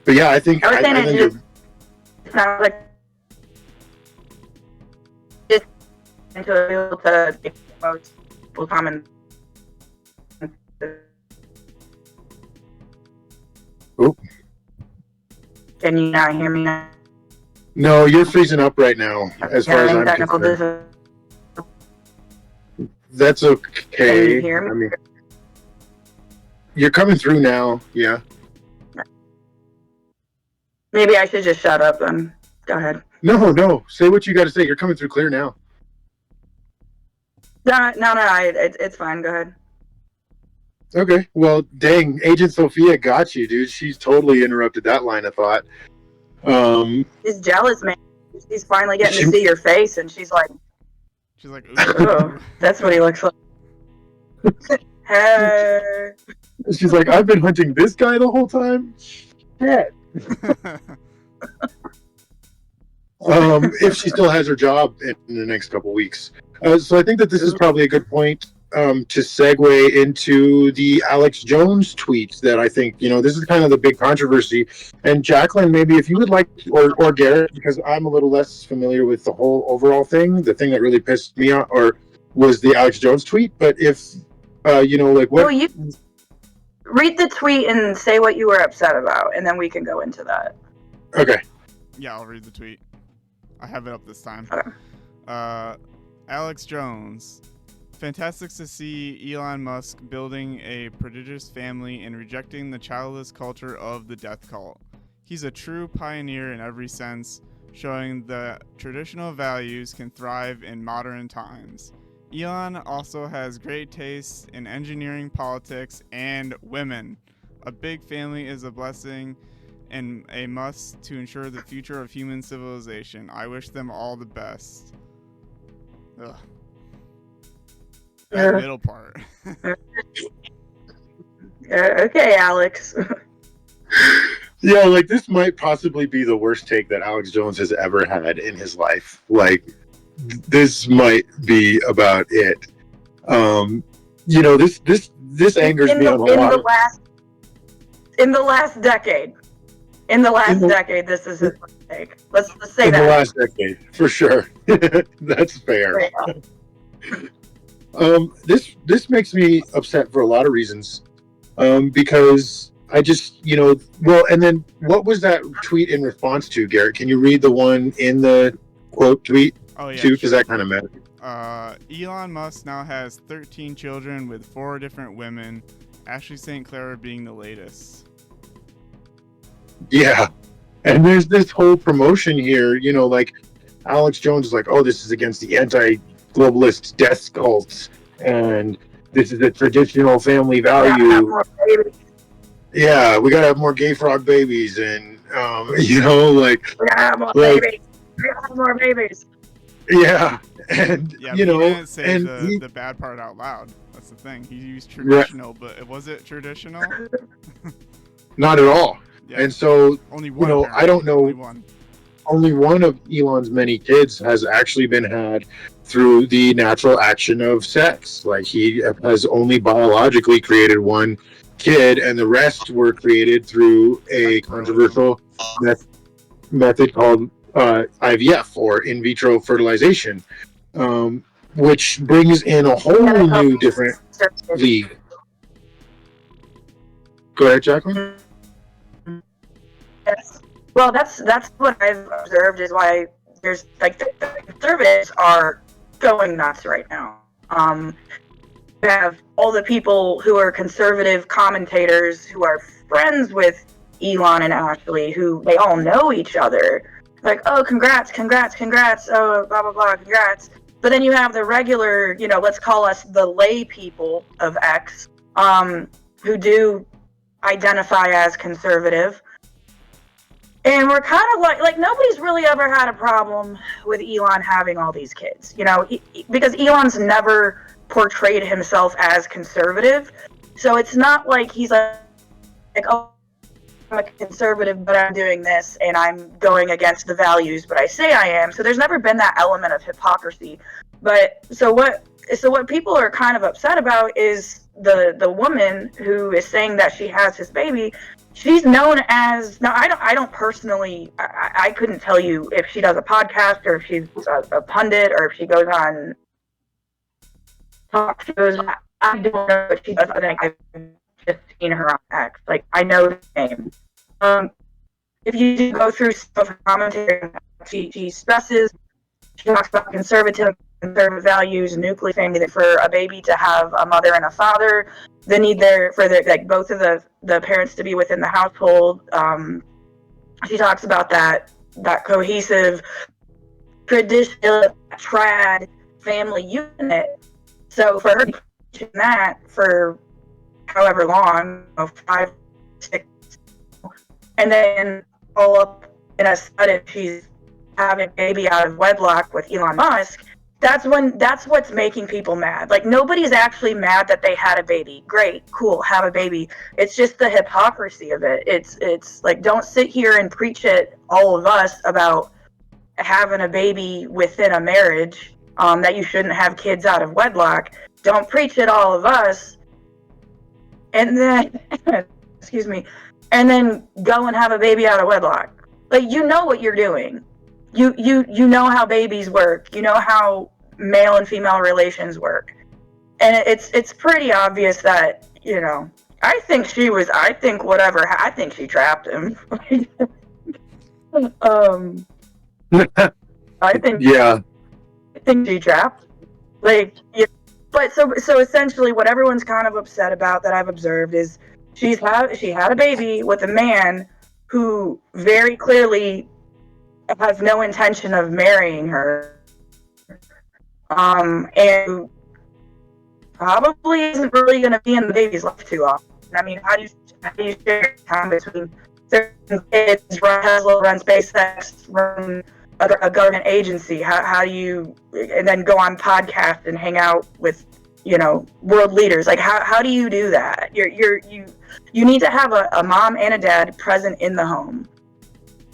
yeah, I think I think you're. It sounds like just to appeal to most people common. Oop. Can you not hear me now? No, you're freezing up right now. As far as I'm technical concerned, that's okay. Can you hear me? I mean, you're coming through now. Yeah. Maybe I should just shut up and go ahead. No. Say what you got to say. You're coming through clear now. No. It's fine. Go ahead. Okay. Well, dang, Agent Sophia got you, dude. She's totally interrupted that line of thought. She's jealous, man. She's finally getting to see your face, and she's like, "Oh, that's what he looks like." Hey. She's like, I've been hunting this guy the whole time. Shit. If she still has her job in the next couple weeks. So I think that this is probably a good point to segue into the Alex Jones tweets that I think, this is kind of the big controversy. And Jacqueline, maybe if you would like, or Garrett, because I'm a little less familiar with the whole overall thing, the thing that really pissed me off was the Alex Jones tweet. But if, like what... Well, you read the tweet and say what you were upset about, and then we can go into that. Okay. Yeah, I'll read the tweet. I have it up this time. Okay. Alex Jones. Fantastic to see Elon Musk building a prodigious family and rejecting the childless culture of the death cult. He's a true pioneer in every sense, showing that traditional values can thrive in modern times. Elon also has great taste in engineering, politics, and women. A big family is a blessing and a must to ensure the future of human civilization. I wish them all the best. Ugh. That middle part. Okay, Alex. Yeah, like this might possibly be the worst take that Alex Jones has ever had in his life. Like, this might be about it. This angers me on a lot. In the last decade. This is his take. Let's say that. In the last decade, for sure. That's fair. This makes me upset for a lot of reasons. Because I just, and then what was that tweet in response to, Garrett? Can you read the one in the quote tweet? Oh, yeah, too, because sure. that kind of matters. Elon Musk now has 13 children with 4 different women, Ashley St. Clair being the latest. Yeah. And there's this whole promotion here, like Alex Jones is like, oh, this is against the anti-globalist death cults, and this is a traditional family value. Yeah, we gotta have more gay frog babies, and We gotta have more babies. We gotta have more babies. Yeah, and Yeah, but he didn't say and the bad part out loud. That's the thing. He used traditional, but was it traditional? Not at all. Yeah. And so, only one. I don't know. Only one of Elon's many kids has actually been had through the natural action of sex. Like, he has only biologically created one kid, and the rest were created through a controversial method called IVF, or in vitro fertilization, which brings in a whole new different league. Go ahead, Jacqueline. Yes. Well, that's what I've observed is why there's like the conservatives are going nuts right now. You have all the people who are conservative commentators who are friends with Elon and Ashley, who they all know each other. Like, oh, congrats, oh, blah, blah, blah, congrats. But then you have the regular, let's call us the lay people of X, who do identify as conservative. And we're kind of like nobody's really ever had a problem with Elon having all these kids, because Elon's never portrayed himself as conservative. So it's not like he's like, oh, I'm a conservative, but I'm doing this and I'm going against the values, but I say I am. So there's never been that element of hypocrisy. But so what people are kind of upset about is the woman who is saying that she has his baby. She's known as, now I don't personally, I couldn't tell you if she does a podcast or if she's a pundit or if she goes on talk shows. I don't know what she does. I think I've just seen her on X. Like, I know the name. If you do go through some of her commentary, she stresses, she talks about conservative values, nuclear family, for a baby to have a mother and a father, the need there for both of the parents to be within the household. She talks about that cohesive, traditional, trad family unit. So for her to do that for however long, 5, 6, and then all up in a sudden she's having a baby out of wedlock with Elon Musk, that's what's making people mad. Like, nobody's actually mad that they had a baby. Great, cool, have a baby. It's just the hypocrisy of it. It's like, don't sit here and preach it, all of us, about having a baby within a marriage, that you shouldn't have kids out of wedlock. Don't preach it, all of us, and then excuse me, and then go and have a baby out of wedlock. Like, you know what you're doing. You know how babies work. You know how male and female relations work, and it's pretty obvious that I think she trapped him. I think she trapped. But so essentially, what everyone's kind of upset about that I've observed is she had a baby with a man who very clearly has no intention of marrying her, and probably isn't really going to be in the baby's life too often. I mean, how do you share time between certain kids, run Tesla, run SpaceX, run a government agency? How do you, and then go on podcast and hang out with world leaders? Like, how do you do that? You need to have a mom and a dad present in the home.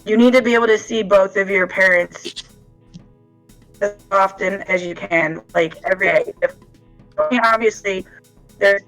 You need to be able to see both of your parents as often as you can, like every day. Obviously, there's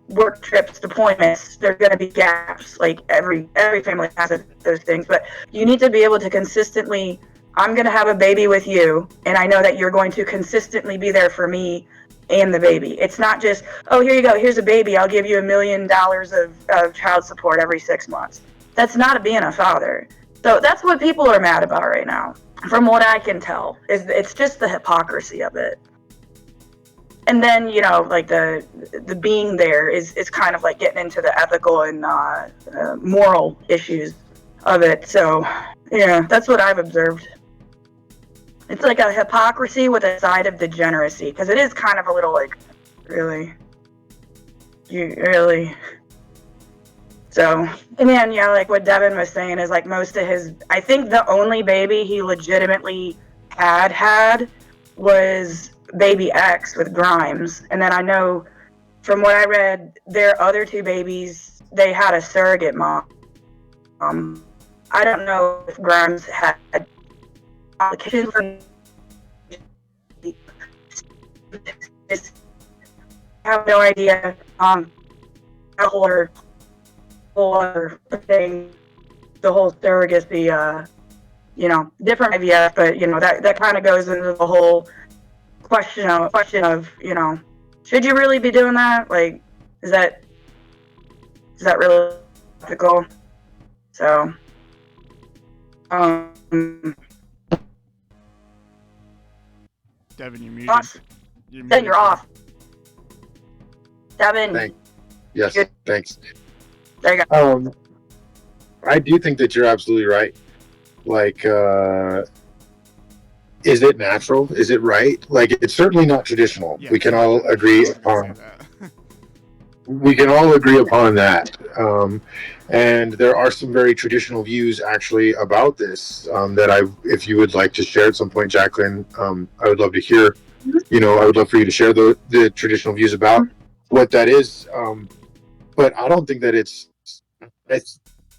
work trips, deployments, there's going to be gaps, like every family has those things, but you need to be able to consistently, I'm going to have a baby with you, and I know that you're going to consistently be there for me and the baby. It's not just, oh, here you go, here's a baby, I'll give you $1 million of child support every 6 months. That's not being a father. So that's what people are mad about right now, from what I can tell. It's just the hypocrisy of it. And then, like the being there is kind of like getting into the ethical and moral issues of it. So, yeah, that's what I've observed. it's like a hypocrisy with a side of degeneracy, because it is kind of a little like, really, you really. So, and then yeah, like what Devin was saying is like most of his, I think the only baby he legitimately had was baby X with Grimes, and then I know from what I read, their other two babies, they had a surrogate mom. I don't know if Grimes had applications for. I have no idea. The whole other thing, the whole surrogacy, different IVF, but that kind of goes into the whole question of should you really be doing that? Like, is that really ethical? So, Devin, you're muted. Then you're off. Devin. Yes, thanks. There you go. I do think that you're absolutely right. Like, is it natural? Is it right? Like, it's certainly not traditional. Yes. We can all agree upon. We can all agree upon that. And there are some very traditional views actually about this that if you would like to share at some point, Jacqueline, I would love to hear. I would love for you to share the traditional views about what that is. But I don't think that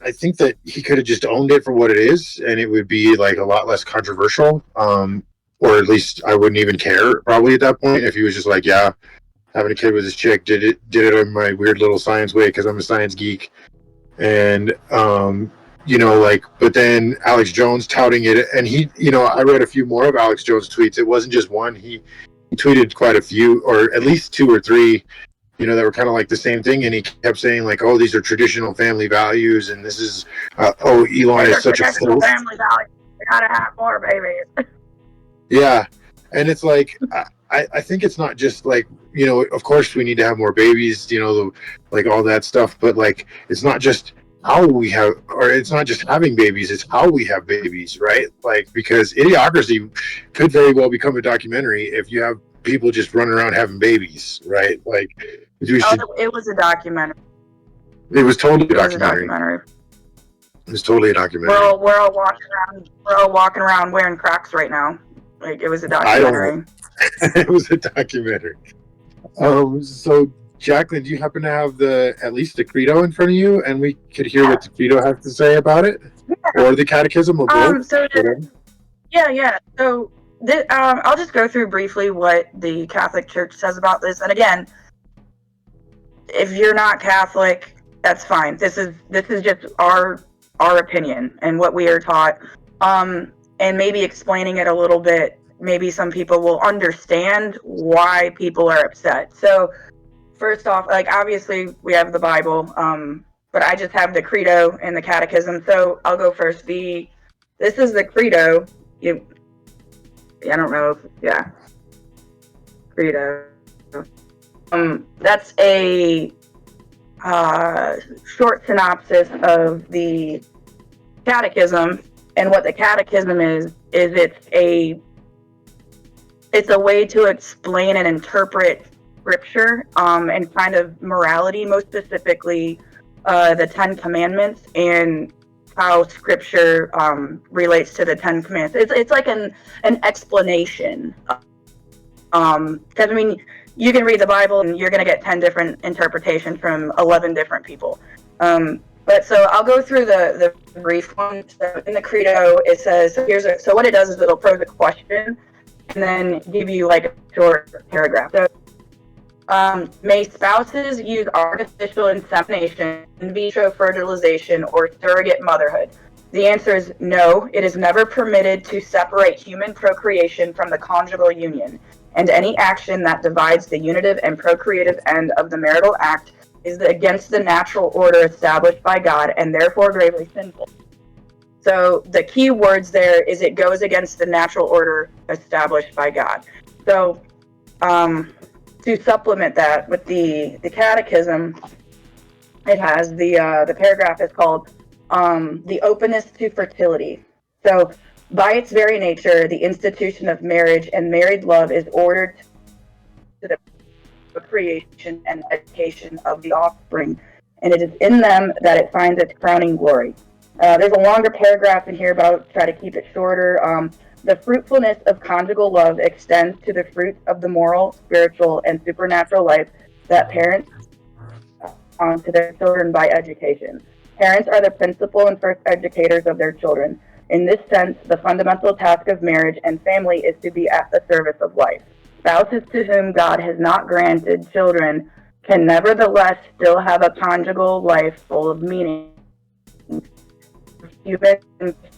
I think that he could have just owned it for what it is, and it would be like a lot less controversial. Or at least I wouldn't even care probably at that point if he was just like, yeah, having a kid with this chick, did it in my weird little science way because I'm a science geek. And but then Alex Jones touting it, and he, I read a few more of Alex Jones' tweets. It wasn't just one. He tweeted quite a few, or at least two or three, that were kind of like the same thing. And he kept saying like, "Oh, these are traditional family values, and this is, Elon is such a traditional family values. You gotta have more babies." Yeah, and it's like I think it's not just like, of course we need to have more babies, like all that stuff, but like it's not just how we have, or it's not just having babies, it's how we have babies, right? Like, because Idiocracy could very well become a documentary if you have people just running around having babies, right? Like, it was a documentary. It was totally a documentary. It was totally a documentary. We're all walking around wearing Crocs right now. Like, it was a documentary. It was a documentary. So, Jacqueline, do you happen to have at least the credo in front of you, and we could hear what the credo has to say about it, or the catechism, or both? So I'll just go through briefly what the Catholic Church says about this. And again, if you're not Catholic, that's fine. This is just our opinion and what we are taught. And maybe explaining it a little bit, maybe some people will understand why people are upset. So first off, like, obviously we have the Bible, but I just have the credo and the catechism. So I'll go first. This is the credo. I don't know credo. That's a short synopsis of the catechism. And what the catechism is it's a way to explain and interpret scripture, and kind of morality, most specifically the 10 Commandments and how scripture relates to the 10 Commandments. It's like an explanation. Because you can read the Bible and you're going to get 10 different interpretations from 11 different people. But so I'll go through the brief one. So in the credo, it says, so what it does is it'll pose a question and then give you like a short paragraph. So, may spouses use artificial insemination, in vitro fertilization, or surrogate motherhood? The answer is no. It is never permitted to separate human procreation from the conjugal union, and any action that divides the unitive and procreative end of the marital act is against the natural order established by God, and therefore gravely sinful. So the key words there is it goes against the natural order established by God. So to supplement that with the catechism, it has the paragraph is called the openness to fertility. So By its very nature, the institution of marriage and married love is ordered to the creation and education of the offspring, and it is in them that it finds its crowning glory. There's a longer paragraph in here, but I'll try to keep it shorter. The fruitfulness of conjugal love extends to the fruits of the moral, spiritual, and supernatural life that parents on to their children by education. Parents are the principal and first educators of their children. In this sense, the fundamental task of marriage and family is to be at the service of life. Spouses to whom God has not granted children can nevertheless still have a conjugal life full of meaning. Human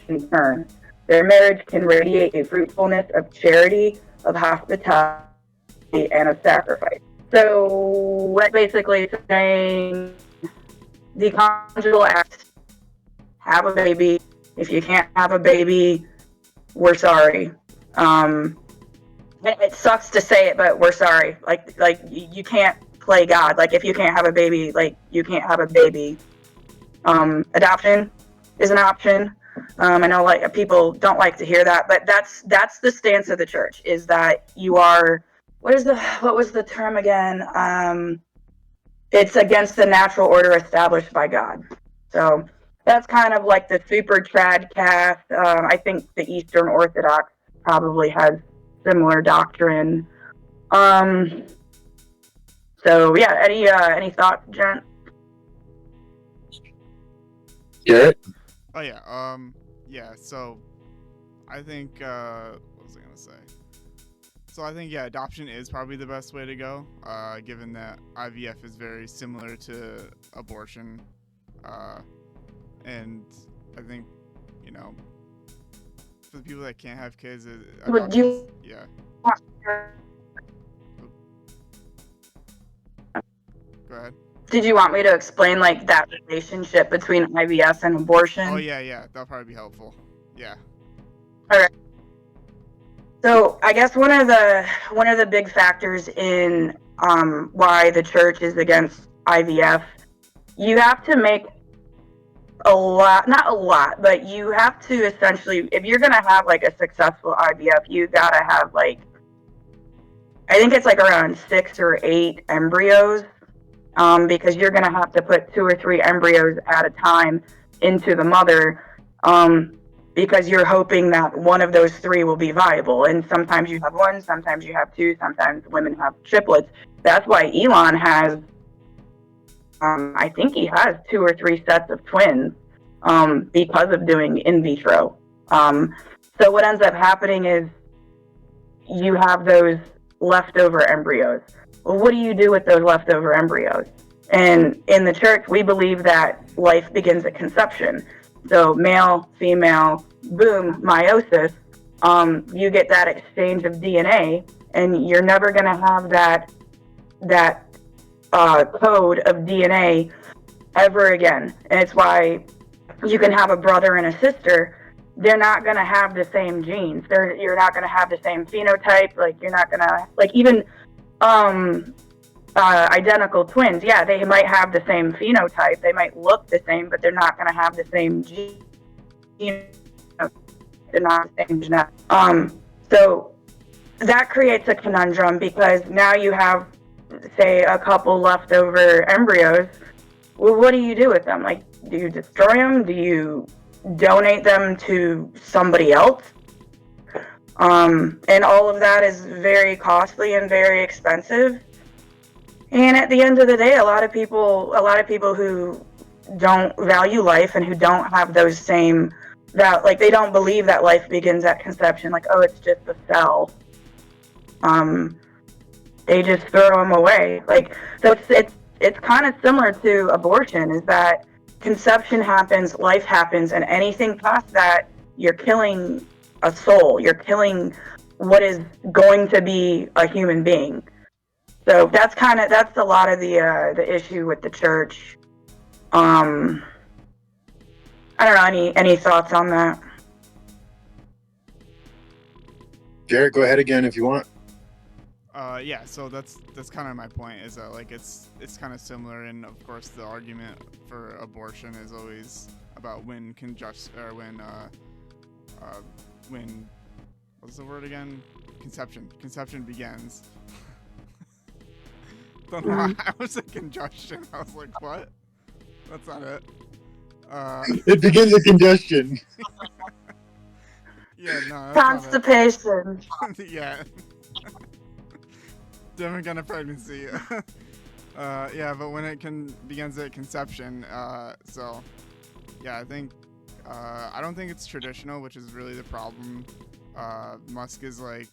in turn. Their marriage can radiate a fruitfulness of charity, of hospitality, and of sacrifice. So, what basically saying the conjugal act, have a baby. If you can't have a baby, we're sorry. It sucks to say it, but we're sorry. Like you can't play God. Like if you can't have a baby, like you can't have a baby. Adoption is an option. I know like people don't like to hear that, but that's the stance of the church, is that you are, what was the term again? It's against the natural order established by God. So that's kind of like the super trad cast. I think the Eastern Orthodox probably has similar doctrine. So yeah, any thoughts, Jen? Garrett? Oh yeah. Yeah. So I think what was I gonna say? So I think yeah, adoption is probably the best way to go, given that IVF is very similar to abortion, and I think for the people that can't have kids, Would you? yeah. Go ahead. Did you want me to explain like that relationship between IVF and abortion? Oh yeah, that'll probably be helpful. Yeah. All right. So I guess one of the big factors in why the church is against IVF, you have to make not a lot, but you have to essentially, if you're gonna have like a successful IVF, you gotta have like, I think it's like around 6 or 8 embryos, because you're gonna have to put 2 or 3 embryos at a time into the mother, because you're hoping that one of those 3 will be viable. And sometimes you have 1, sometimes you have 2, sometimes women have triplets. That's why Elon has, I think he has 2 or 3 sets of twins, because of doing in vitro. So what ends up happening is you have those leftover embryos. Well, what do you do with those leftover embryos? And in the church, we believe that life begins at conception. So male, female, boom, meiosis. You get that exchange of DNA, and you're never going to have that code of DNA ever again. And it's why you can have a brother and a sister. They're not going to have the same genes. You're not going to have the same phenotype. Like you're not going to, like, even identical twins, yeah, they might have the same phenotype, they might look the same, but they're not going to have the same gene. They're not the same genetic. So that creates a conundrum, because now you have, say, a couple leftover embryos. Well, what do you do with them? Like, do you destroy them? Do you donate them to somebody else? And all of that is very costly and very expensive. And at the end of the day, a lot of people who don't value life and who don't have those same, that like they don't believe that life begins at conception. Like, oh, it's just a cell. They just throw them away. Like, so it's kind of similar to abortion. Is that conception happens, life happens, and anything past that, you're killing a soul. You're killing what is going to be a human being. So that's a lot of the issue with the church. I don't know, any thoughts on that? Garrett, go ahead again if you want. Yeah, so that's kind of my point, is that like it's kind of similar, and of course the argument for abortion is always about when what's the word again? Conception begins. Don't know why I was in congestion. I was like, what? That's not it. It begins with congestion. Yeah, no, that's Constipation. not it. Yeah. Different kind of pregnancy. Yeah, but when it begins at conception, so yeah, I think I don't think it's traditional, which is really the problem. Musk is like,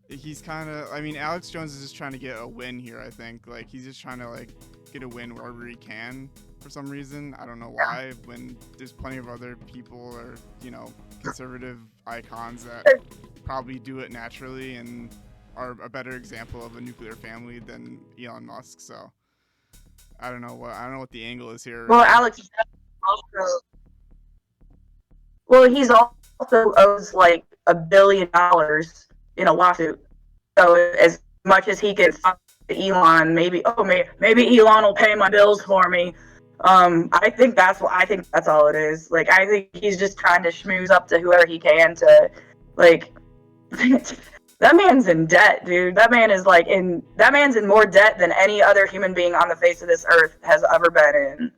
he's kind of, I mean, Alex Jones is just trying to get a win here. I think like he's just trying to like get a win wherever he can for some reason. I don't know why. When there's plenty of other people or conservative icons that probably do it naturally and are a better example of a nuclear family than Elon Musk. So I don't know what the angle is here. Well, Alex also. Well, he's also owes like $1 billion in a lawsuit. So as much as he gets Elon, maybe Elon will pay my bills for me. I think that's all it is. Like, I think he's just trying to schmooze up to whoever he can to, like. That man's in debt, dude. That man's in more debt than any other human being on the face of this earth has ever been in.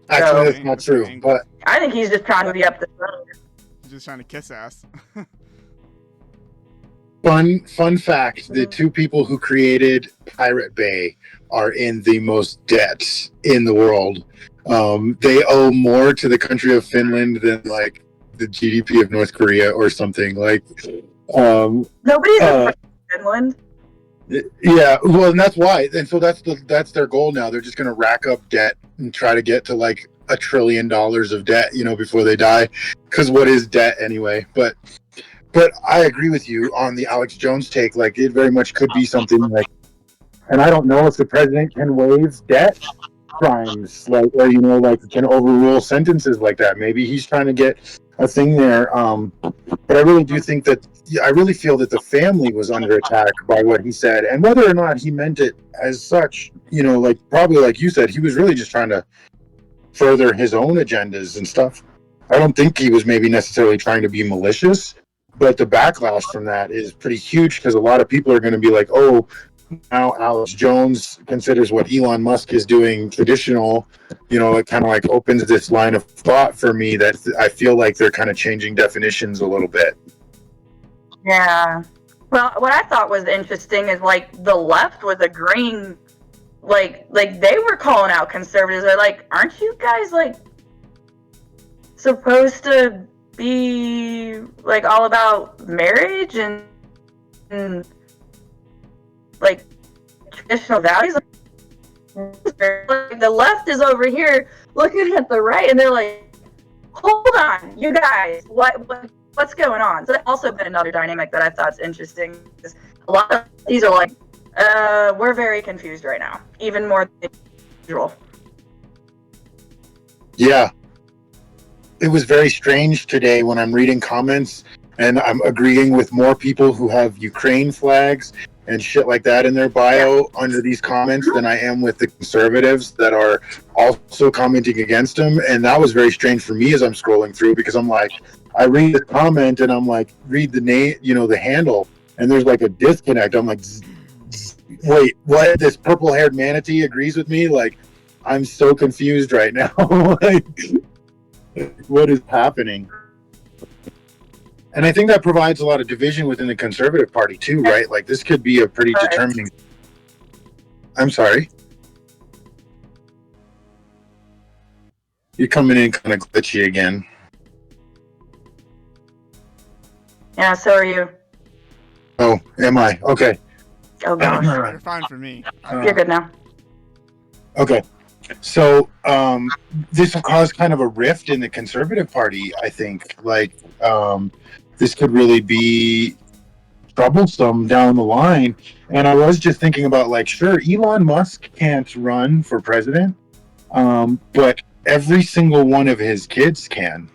Actually, that's not true. But I think he's just trying to be up the road. He's just trying to kiss ass. fun fact: the two people who created Pirate Bay are in the most debt in the world. They owe more to the country of Finland than like the GDP of North Korea or something. Like, nobody's in Finland. Yeah, well, and that's why, and so that's their goal now. They're just going to rack up debt and try to get to like $1 trillion of debt, before they die. Because what is debt anyway? But I agree with you on the Alex Jones take. Like, it very much could be something like, and I don't know if the president can waive debt crimes, like, or like can overrule sentences like that. Maybe he's trying to get a thing there. But I really do think that. I really feel that the family was under attack by what he said, and whether or not he meant it as such, like probably like you said, he was really just trying to further his own agendas and stuff. I don't think he was maybe necessarily trying to be malicious, but the backlash from that is pretty huge because a lot of people are going to be like, oh, now Alex Jones considers what Elon Musk is doing traditional. It kind of like opens this line of thought for me that I feel like they're kind of changing definitions a little bit. Yeah. Well, what I thought was interesting is like the left was agreeing, like they were calling out conservatives. They're like, aren't you guys like supposed to be like all about marriage and like traditional values? The left is over here looking at the right, and they're like, hold on, you guys, what's going on? So that's also been another dynamic that I thought's interesting. Is a lot of these are like, we're very confused right now, even more than usual. Yeah. It was very strange today when I'm reading comments and I'm agreeing with more people who have Ukraine flags and shit like that in their bio under these comments than I am with the conservatives that are also commenting against them. And that was very strange for me as I'm scrolling through, because I'm like, I read the comment and I'm like, read the name, the handle, and there's like a disconnect. I'm like, wait, what? This purple-haired manatee agrees with me? Like, I'm so confused right now. Like, what is happening? And I think that provides a lot of division within the Conservative Party too, right? Like, this could be a pretty determining. I'm sorry. You're coming in kind of glitchy again. Yeah, so are you. Oh, am I? Okay. Oh gosh. You're fine for me. You're good now. Okay. So this will cause kind of a rift in the Conservative Party, I think. Like, this could really be troublesome down the line. And I was just thinking about, like, sure, Elon Musk can't run for president, but every single one of his kids can.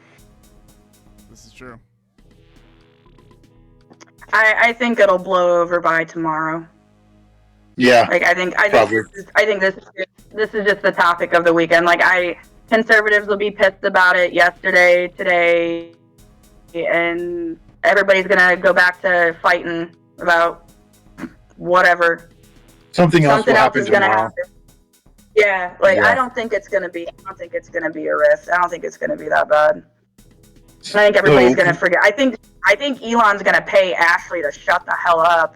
This is true. I think it'll blow over by tomorrow. Yeah. Like, I think this is just the topic of the weekend. Like, conservatives will be pissed about it yesterday, today, and everybody's gonna go back to fighting about whatever. Something else will happen is gonna tomorrow. happen. Yeah, like Yeah. I don't think it's gonna be a rift. I don't think it's gonna be that bad. I think everybody's gonna forget. I think Elon's gonna pay Ashley to shut the hell up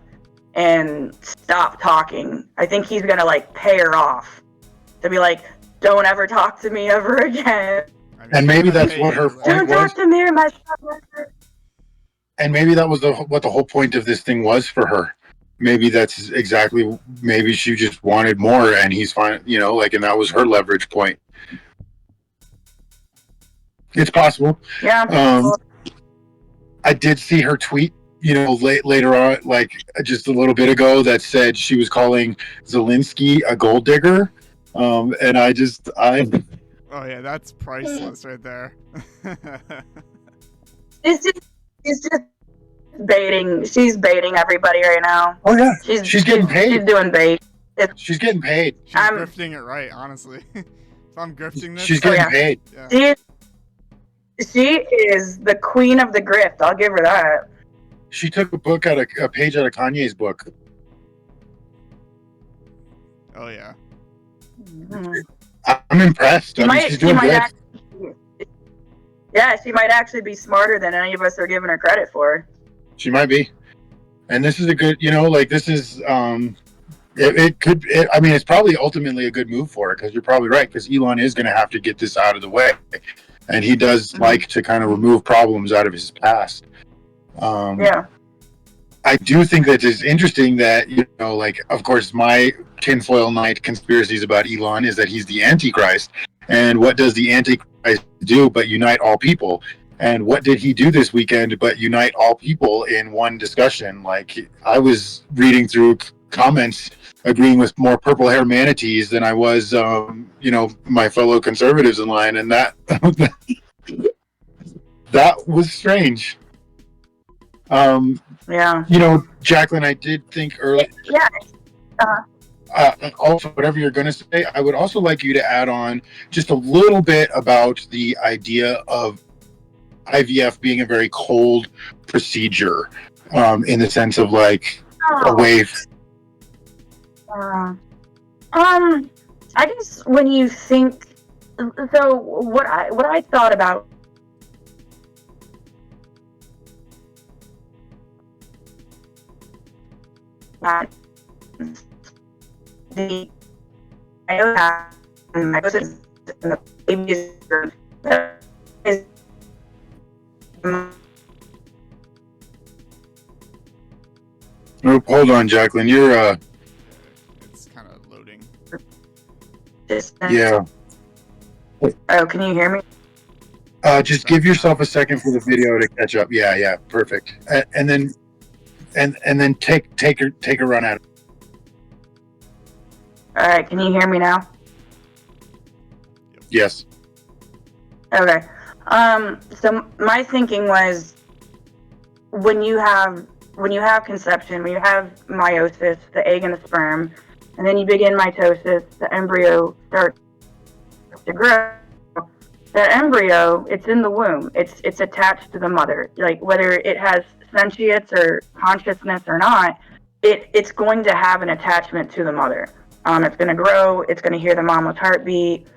and stop talking. I think he's gonna like pay her off to be like, don't ever talk to me ever again. I mean, And maybe that's what her Don't point was. talk to me or my stepmother. And maybe that was what the whole point of this thing was for her. Maybe that's exactly. Maybe she just wanted more, and he's fine. You know, like, and that was her leverage point. It's possible. Yeah. I did see her tweet, you know, later on, like just a little bit ago, that said she was calling Zelensky a gold digger, and I. Oh yeah, that's priceless right there. It's just baiting. She's baiting everybody right now. Oh yeah, she's getting paid. She's doing bait. She's getting paid. She's grifting it right, honestly. If I'm grifting this, she's getting paid. Yeah. She is the queen of the grift. I'll give her that. She took a page out of Kanye's book. Oh yeah. Mm-hmm. I'm impressed. She's doing good. She might actually be smarter than any of us are giving her credit for. She might be. And this is a good, you know, like this is, it's probably ultimately a good move for her, because you're probably right, because Elon is going to have to get this out of the way. And he does like to kind of remove problems out of his past. Yeah. I do think that it's interesting that, you know, like, of course, my tinfoil night conspiracies about Elon is that he's the Antichrist. And what does the Antichrist do but unite all people? And what did he do this weekend but unite all people in one discussion? Like, I was reading through comments agreeing with more purple hair manatees than I was, you know, my fellow conservatives in line. And that was strange. Yeah. You know, Jacqueline, I did think earlier. Yeah. Also, whatever you're going to say, I would also like you to add on just a little bit about the idea of IVF being a very cold procedure, in the sense of like a wave. I guess when you think, so what I thought about. The babies is Hold on, Jacqueline. You're it's kind of loading. Yeah. Oh, can you hear me? Just give yourself a second for the video to catch up. Yeah, perfect. And then take a run at it. All right, can you hear me now? Yes. Okay. So my thinking was, when you have conception, when you have meiosis, the egg and the sperm, and then you begin mitosis, the embryo starts to grow. The embryo, it's in the womb. It's attached to the mother. Like, whether it has sentience or consciousness or not, it's going to have an attachment to the mother. It's going to grow. It's going to hear the mama's heartbeat,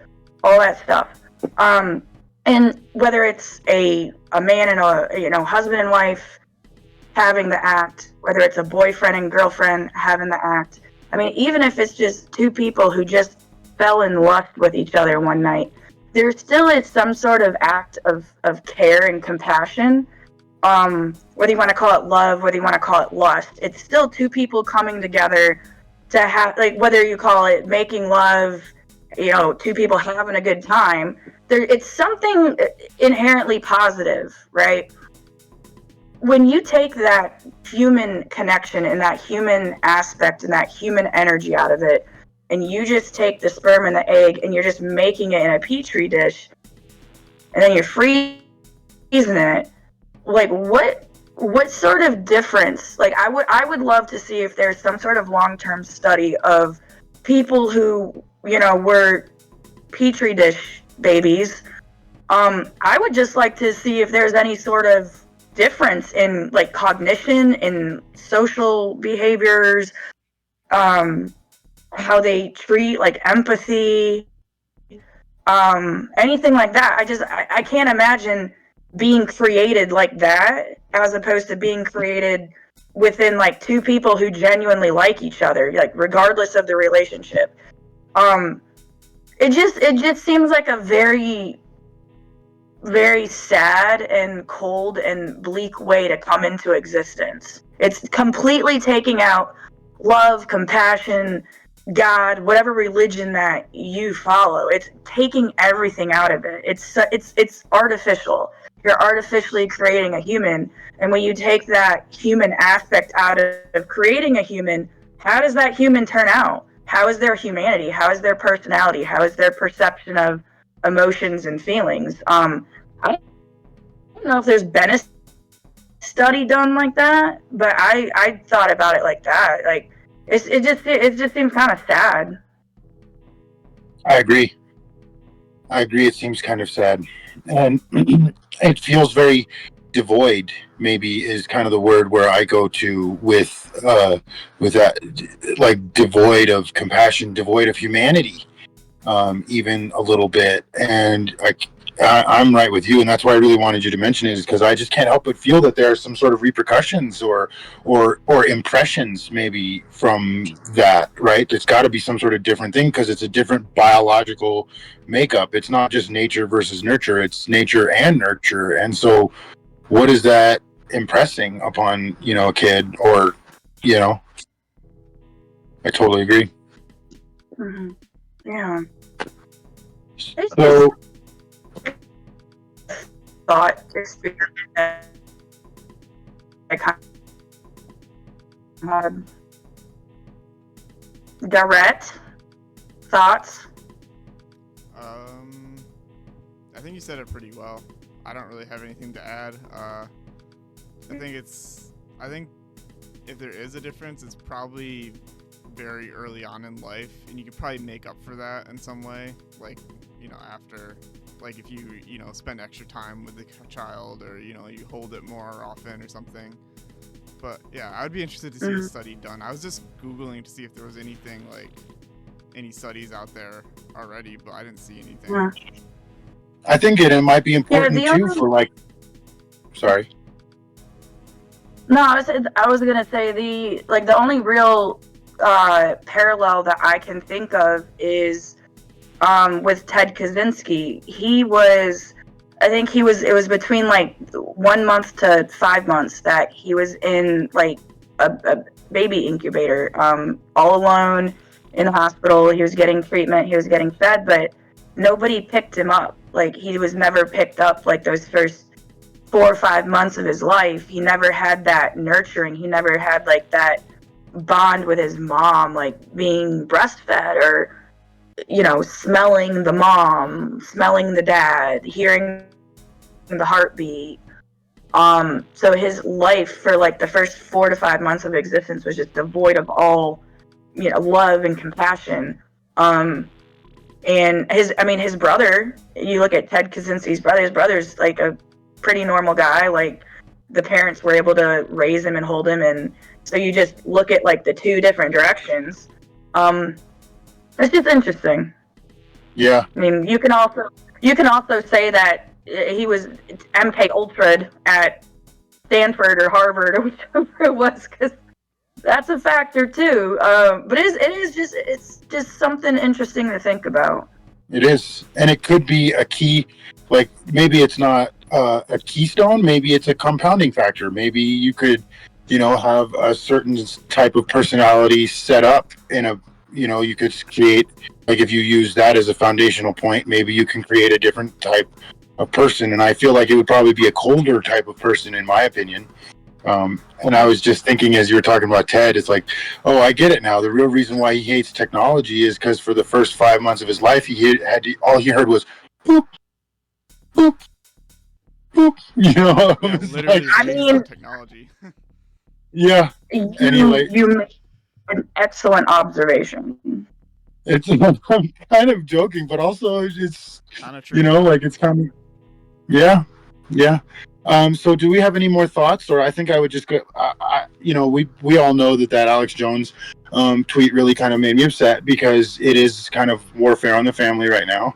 all that stuff. And whether it's a man and a husband and wife having the act, whether it's a boyfriend and girlfriend having the act. I mean, even if it's just two people who just fell in lust with each other one night, there still is some sort of act of care and compassion. Whether you want to call it love, whether you want to call it lust, it's still two people coming together to have, like, whether you call it making love, two people having a good time. It's something inherently positive, right? When you take that human connection and that human aspect and that human energy out of it, and you just take the sperm and the egg and you're just making it in a petri dish, and then you're freezing it, like, what sort of difference? Like, I would love to see if there's some sort of long-term study of people who, were petri dish babies. I would just like to see if there's any sort of difference in like cognition, in social behaviors, how they treat like empathy, anything like that. I can't imagine being created like that as opposed to being created within like two people who genuinely like each other, like regardless of the relationship. It just seems like a very, very sad and cold and bleak way to come into existence. It's completely taking out love, compassion, God, whatever religion that you follow. It's taking everything out of it. It's artificial. You're artificially creating a human, and when you take that human aspect out of creating a human, how does that human turn out? How is their humanity? How is their personality? How is their perception of emotions and feelings? I don't know if there's been a study done like that, but I thought about it like that. Like it just seems kind of sad. I agree. It seems kind of sad, and it feels very devoid. Maybe is kind of the word where I go to with that, like devoid of compassion, devoid of humanity, even a little bit. And I'm right with you, and that's why I really wanted you to mention it, is because I just can't help but feel that there are some sort of repercussions or impressions maybe from that. Right? It's got to be some sort of different thing because it's a different biological makeup. It's not just nature versus nurture; it's nature and nurture. And so, what is that impressing upon a kid? Or I totally agree. Mm-hmm. Yeah. It's So. thought experience I kind of had. Direct thoughts. I think you said it pretty well. I don't really have anything to add. I think if there is a difference, it's probably very early on in life, and you could probably make up for that in some way, like after, like if you spend extra time with the child, or you hold it more often or something. But yeah, I'd be interested to see a study done. I was just Googling to see if there was anything, like any studies out there already, but I didn't see anything. Yeah. I think it might be important too for like. Sorry. No, I was gonna say the only real parallel that I can think of is with Ted Kaczynski. It was between like 1 month to 5 months that he was in like a baby incubator, all alone in the hospital. He was getting treatment, he was getting fed, but nobody picked him up. Like he was never picked up like those first 4 or 5 months of his life. He never had that nurturing. He never had like that bond with his mom, like being breastfed or smelling the mom, smelling the dad, hearing the heartbeat. So his life for like the first 4 to 5 months of existence was just devoid of all, love and compassion. And his brother, you look at Ted Kaczynski's brother, his brother's like a pretty normal guy. Like the parents were able to raise him and hold him. And so you just look at like the two different directions. It's just interesting. Yeah. I mean, you can also say that he was MK Ultra'd at Stanford or Harvard or whichever it was, because that's a factor too. But it's just something interesting to think about. It is, and it could be a key. Like maybe it's not a keystone. Maybe it's a compounding factor. Maybe you could, have a certain type of personality set up in a. You could create, like if you use that as a foundational point, maybe you can create a different type of person. And I feel like it would probably be a colder type of person, in my opinion. And I was just thinking as you were talking about Ted, it's like, oh, I get it now. The real reason why he hates technology is because for the first 5 months of his life, all he heard was boop, boop, boop. Yeah, literally, like, technology. Yeah. Anyway, you make an excellent observation. I'm kind of joking, but also it's kind of true. like it's kind of yeah. So do we have any more thoughts, or I think I would just go? We all know that Alex Jones tweet really kind of made me upset because it is kind of warfare on the family right now.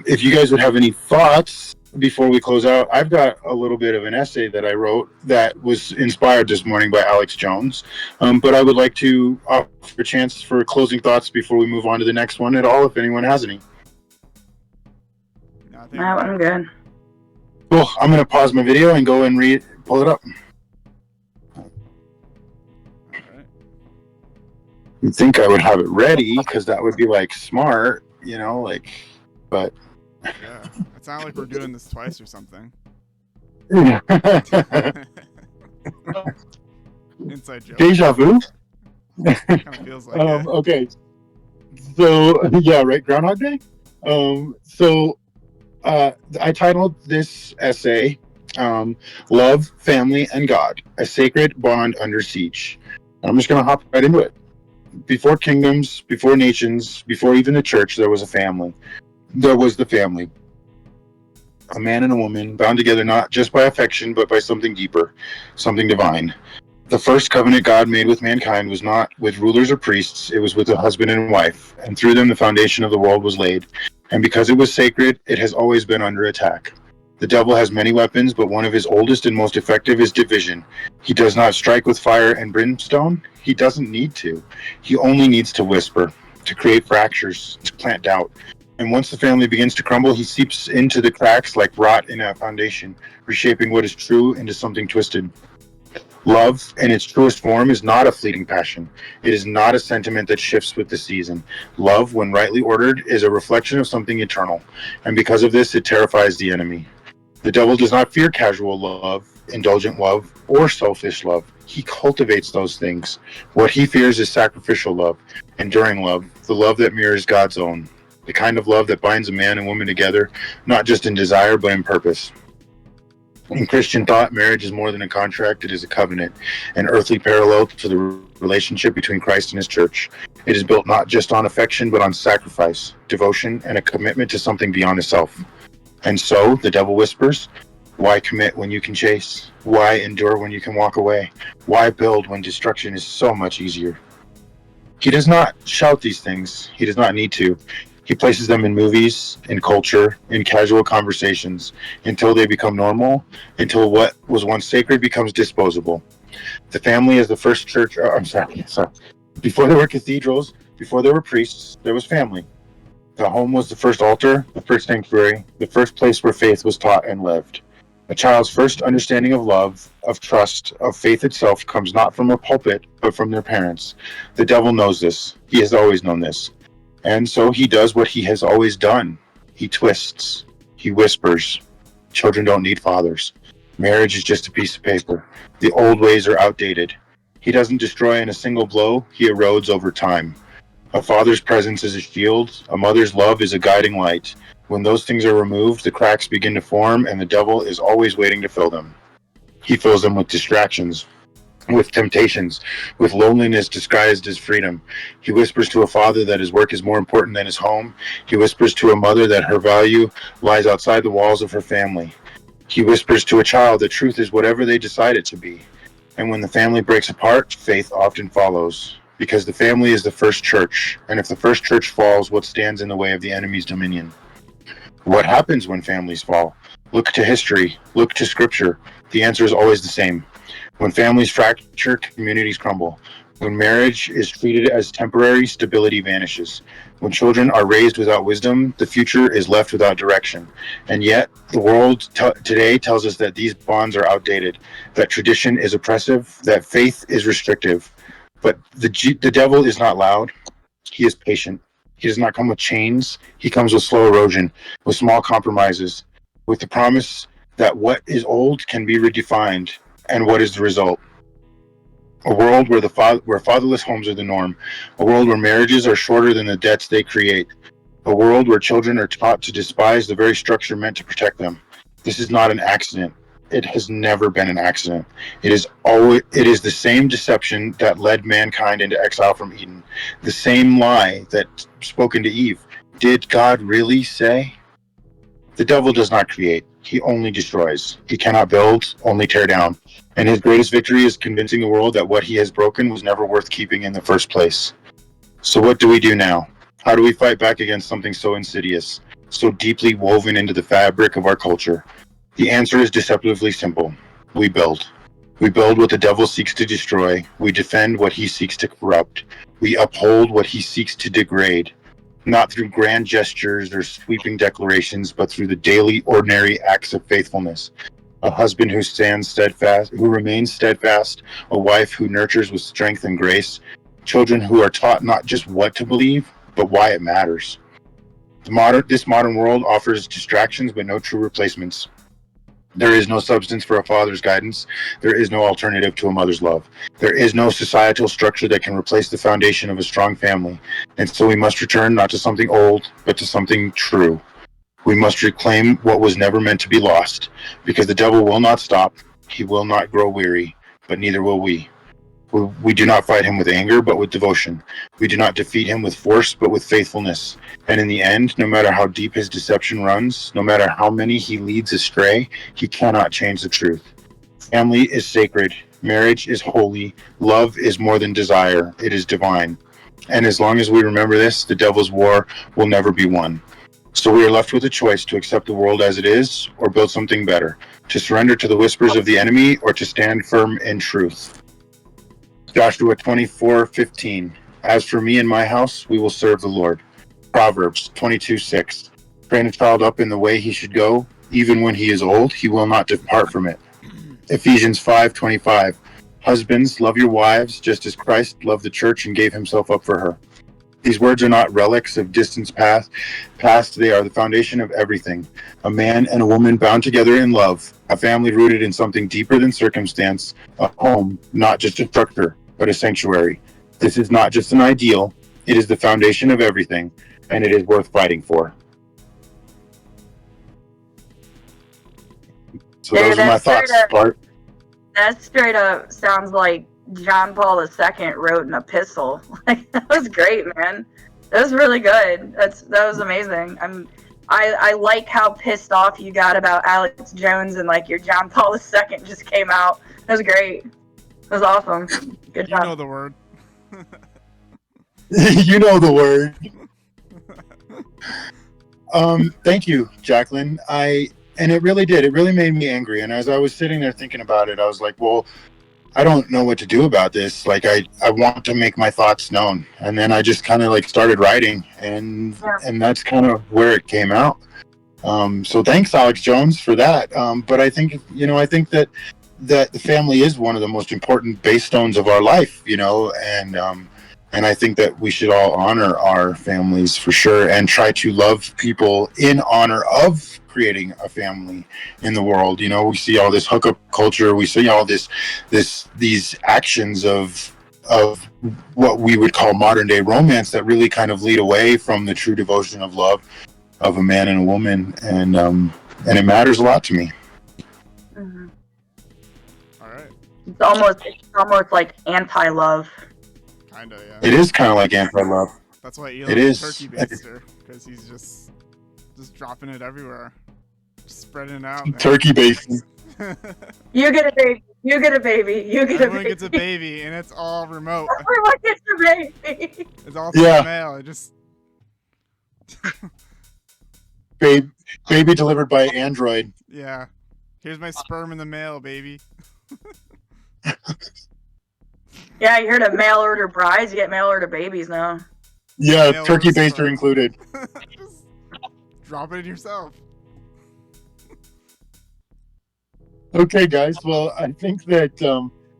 If you guys would have any thoughts before we close out, I've got a little bit of an essay that I wrote that was inspired this morning by Alex Jones. But I would like to offer a chance for closing thoughts before we move on to the next one at all, if anyone has any. No, No, I'm good. Cool. I'm going to pause my video and go and pull it up. All right. You'd think I would have it ready because that would be like smart, but. Yeah, it sounds like we're doing this twice or something. Inside joke. Deja vu? Kind of feels like it. Okay. So, yeah, right. Groundhog Day? I titled this essay, Love, Family, and God, a Sacred Bond Under Siege. I'm just going to hop right into it. Before kingdoms, before nations, before even the church, there was a family. There was the family. A man and a woman bound together not just by affection, but by something deeper, something divine. The first covenant God made with mankind was not with rulers or priests, it was with a husband and wife, and through them the foundation of the world was laid. And because it was sacred, it has always been under attack. The devil has many weapons, but one of his oldest and most effective is division. He does not strike with fire and brimstone. He doesn't need to. He only needs to whisper, to create fractures, to plant doubt. And once the family begins to crumble, he seeps into the cracks like rot in a foundation, reshaping what is true into something twisted. Love, in its truest form, is not a fleeting passion. It is not a sentiment that shifts with the season. Love, when rightly ordered, is a reflection of something eternal, and because of this, it terrifies the enemy. The devil does not fear casual love, indulgent love, or selfish love. He cultivates those things. What he fears is sacrificial love, enduring love, the love that mirrors God's own, the kind of love that binds a man and woman together, not just in desire, but in purpose. In Christian thought, marriage is more than a contract, it is a covenant, an earthly parallel to the relationship between Christ and his church. It is built not just on affection, but on sacrifice, devotion, and a commitment to something beyond itself. And so, the devil whispers, why commit when you can chase? Why endure when you can walk away? Why build when destruction is so much easier? He does not shout these things. He does not need to. He places them in movies, in culture, in casual conversations, until they become normal, until what was once sacred becomes disposable. The family is the first church. Sorry. Before there were cathedrals, before there were priests, there was family. The home was the first altar, the first sanctuary, the first place where faith was taught and lived. A child's first understanding of love, of trust, of faith itself comes not from a pulpit, but from their parents. The devil knows this. He has always known this. And so he does what he has always done. He twists. He whispers. Children don't need fathers. Marriage is just a piece of paper. The old ways are outdated. He doesn't destroy in a single blow. He erodes over time. A father's presence is a shield. A mother's love is a guiding light. When those things are removed, the cracks begin to form, and the devil is always waiting to fill them. He fills them with distractions, with temptations, with loneliness disguised as freedom. He whispers to a father that his work is more important than his home. He whispers to a mother that her value lies outside the walls of her family. He whispers to a child that truth is whatever they decide it to be. And when the family breaks apart, faith often follows. Because the family is the first church, and if the first church falls, what stands in the way of the enemy's dominion? What happens when families fall? Look to history, look to scripture. The answer is always the same. When families fracture, communities crumble. When marriage is treated as temporary, stability vanishes. When children are raised without wisdom, the future is left without direction. And yet, the world today tells us that these bonds are outdated, that tradition is oppressive, that faith is restrictive. But the devil is not loud. He is patient. He does not come with chains. He comes with slow erosion, with small compromises, with the promise that what is old can be redefined. And what is the result? A world where where fatherless homes are the norm. A world where marriages are shorter than the debts they create. A world where children are taught to despise the very structure meant to protect them. This is not an accident. It has never been an accident. It is the same deception that led mankind into exile from Eden. The same lie that spoken to Eve. Did God really say? The devil does not create. He only destroys. He cannot build, only tear down. And his greatest victory is convincing the world that what he has broken was never worth keeping in the first place. So what do we do now? How do we fight back against something so insidious, so deeply woven into the fabric of our culture? The answer is deceptively simple. We build. We build what the devil seeks to destroy. We defend what he seeks to corrupt. We uphold what he seeks to degrade. Not through grand gestures or sweeping declarations, but through the daily, ordinary acts of faithfulness. A husband who stands steadfast, who remains steadfast, a wife who nurtures with strength and grace, children who are taught not just what to believe, but why it matters. This modern world offers distractions, but no true replacements. There is no substance for a father's guidance. There is no alternative to a mother's love. There is no societal structure that can replace the foundation of a strong family. And so we must return not to something old, but to something true. We must reclaim what was never meant to be lost, because the devil will not stop. He will not grow weary, but neither will we. We do not fight him with anger, but with devotion. We do not defeat him with force, but with faithfulness. And in the end, no matter how deep his deception runs, no matter how many he leads astray, he cannot change the truth. Family is sacred. Marriage is holy. Love is more than desire. It is divine. And as long as we remember this, the devil's war will never be won. So we are left with a choice to accept the world as it is, or build something better, to surrender to the whispers of the enemy, or to stand firm in truth. Joshua 24:15. As for me and my house, we will serve the Lord. Proverbs 22:6. Train a child up in the way he should go. Even when he is old, he will not depart from it. Ephesians 5:25. Husbands, love your wives, just as Christ loved the church and gave himself up for her. These words are not relics of distance past. They are the foundation of everything. A man and a woman bound together in love. A family rooted in something deeper than circumstance. A home, not just a structure, but a sanctuary. This is not just an ideal. It is the foundation of everything, and it is worth fighting for. So those are my thoughts, Bart. That straight up sounds like John Paul II wrote an epistle. Like, that was great, man. That was really good. That was amazing. I like how pissed off you got about Alex Jones, and like your John Paul II just came out. That was great. That was awesome. Good job. You know the word. You know the word. Thank you, Jacqueline. And it really did. It really made me angry. And as I was sitting there thinking about it, I was like, well, I don't know what to do about this. Like, I want to make my thoughts known. And then I just kind of like started writing, and that's kind of where it came out. So thanks, Alex Jones, for that. But I think that the family is one of the most important base stones of our life, and I think that we should all honor our families for sure, and try to love people in honor of creating a family in the world. We see all this hookup culture. We see all these actions of what we would call modern day romance that really kind of lead away from the true devotion of love of a man and a woman, and it matters a lot to me. Mm-hmm. All right. It's almost like anti-love. Kinda, yeah. It is kind of like anti-love. That's why Elon is turkey baster, because he's just dropping it everywhere, just spreading it out. Man. Turkey basting. You get a baby. You get a baby. You get Everyone a baby. gets a baby, and it's all remote. Everyone gets a baby. It's all through the mail. It just baby delivered by Android. Yeah. Here's my sperm in the mail, baby. Yeah, you heard of mail order brides? You get mail order babies now. Yeah, Mail turkey order baster sperm. included. Just drop it yourself. Okay, guys. Well, I think that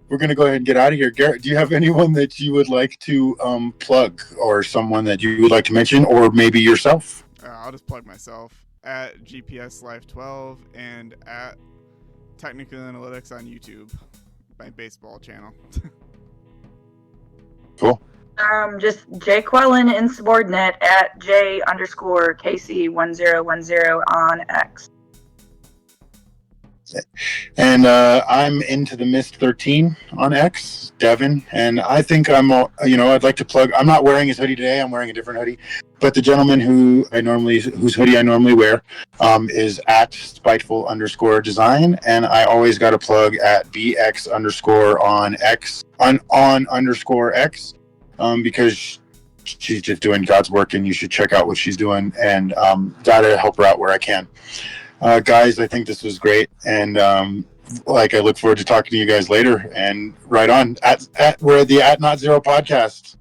we're going to go ahead and get out of here. Garrett, do you have anyone that you would like to plug, or someone that you would like to mention, or maybe yourself? I'll just plug myself at GPS Life 12 and at Technical Analytics on YouTube, my baseball channel. Cool. Just Jay Quellen, insubordinate, at J_KC1010 on X. And I'm into the Mist 13 on X, Devin. And I think I'd like to plug. I'm not wearing his hoodie today. I'm wearing a different hoodie. But the gentleman whose hoodie I normally wear, is at spiteful_design, and I always got a plug at bx underscore on underscore x, because she's just doing God's work, and you should check out what she's doing, and gotta help her out where I can. Guys, I think this was great, and I look forward to talking to you guys later. And right on, we're at the At Not Zero podcast.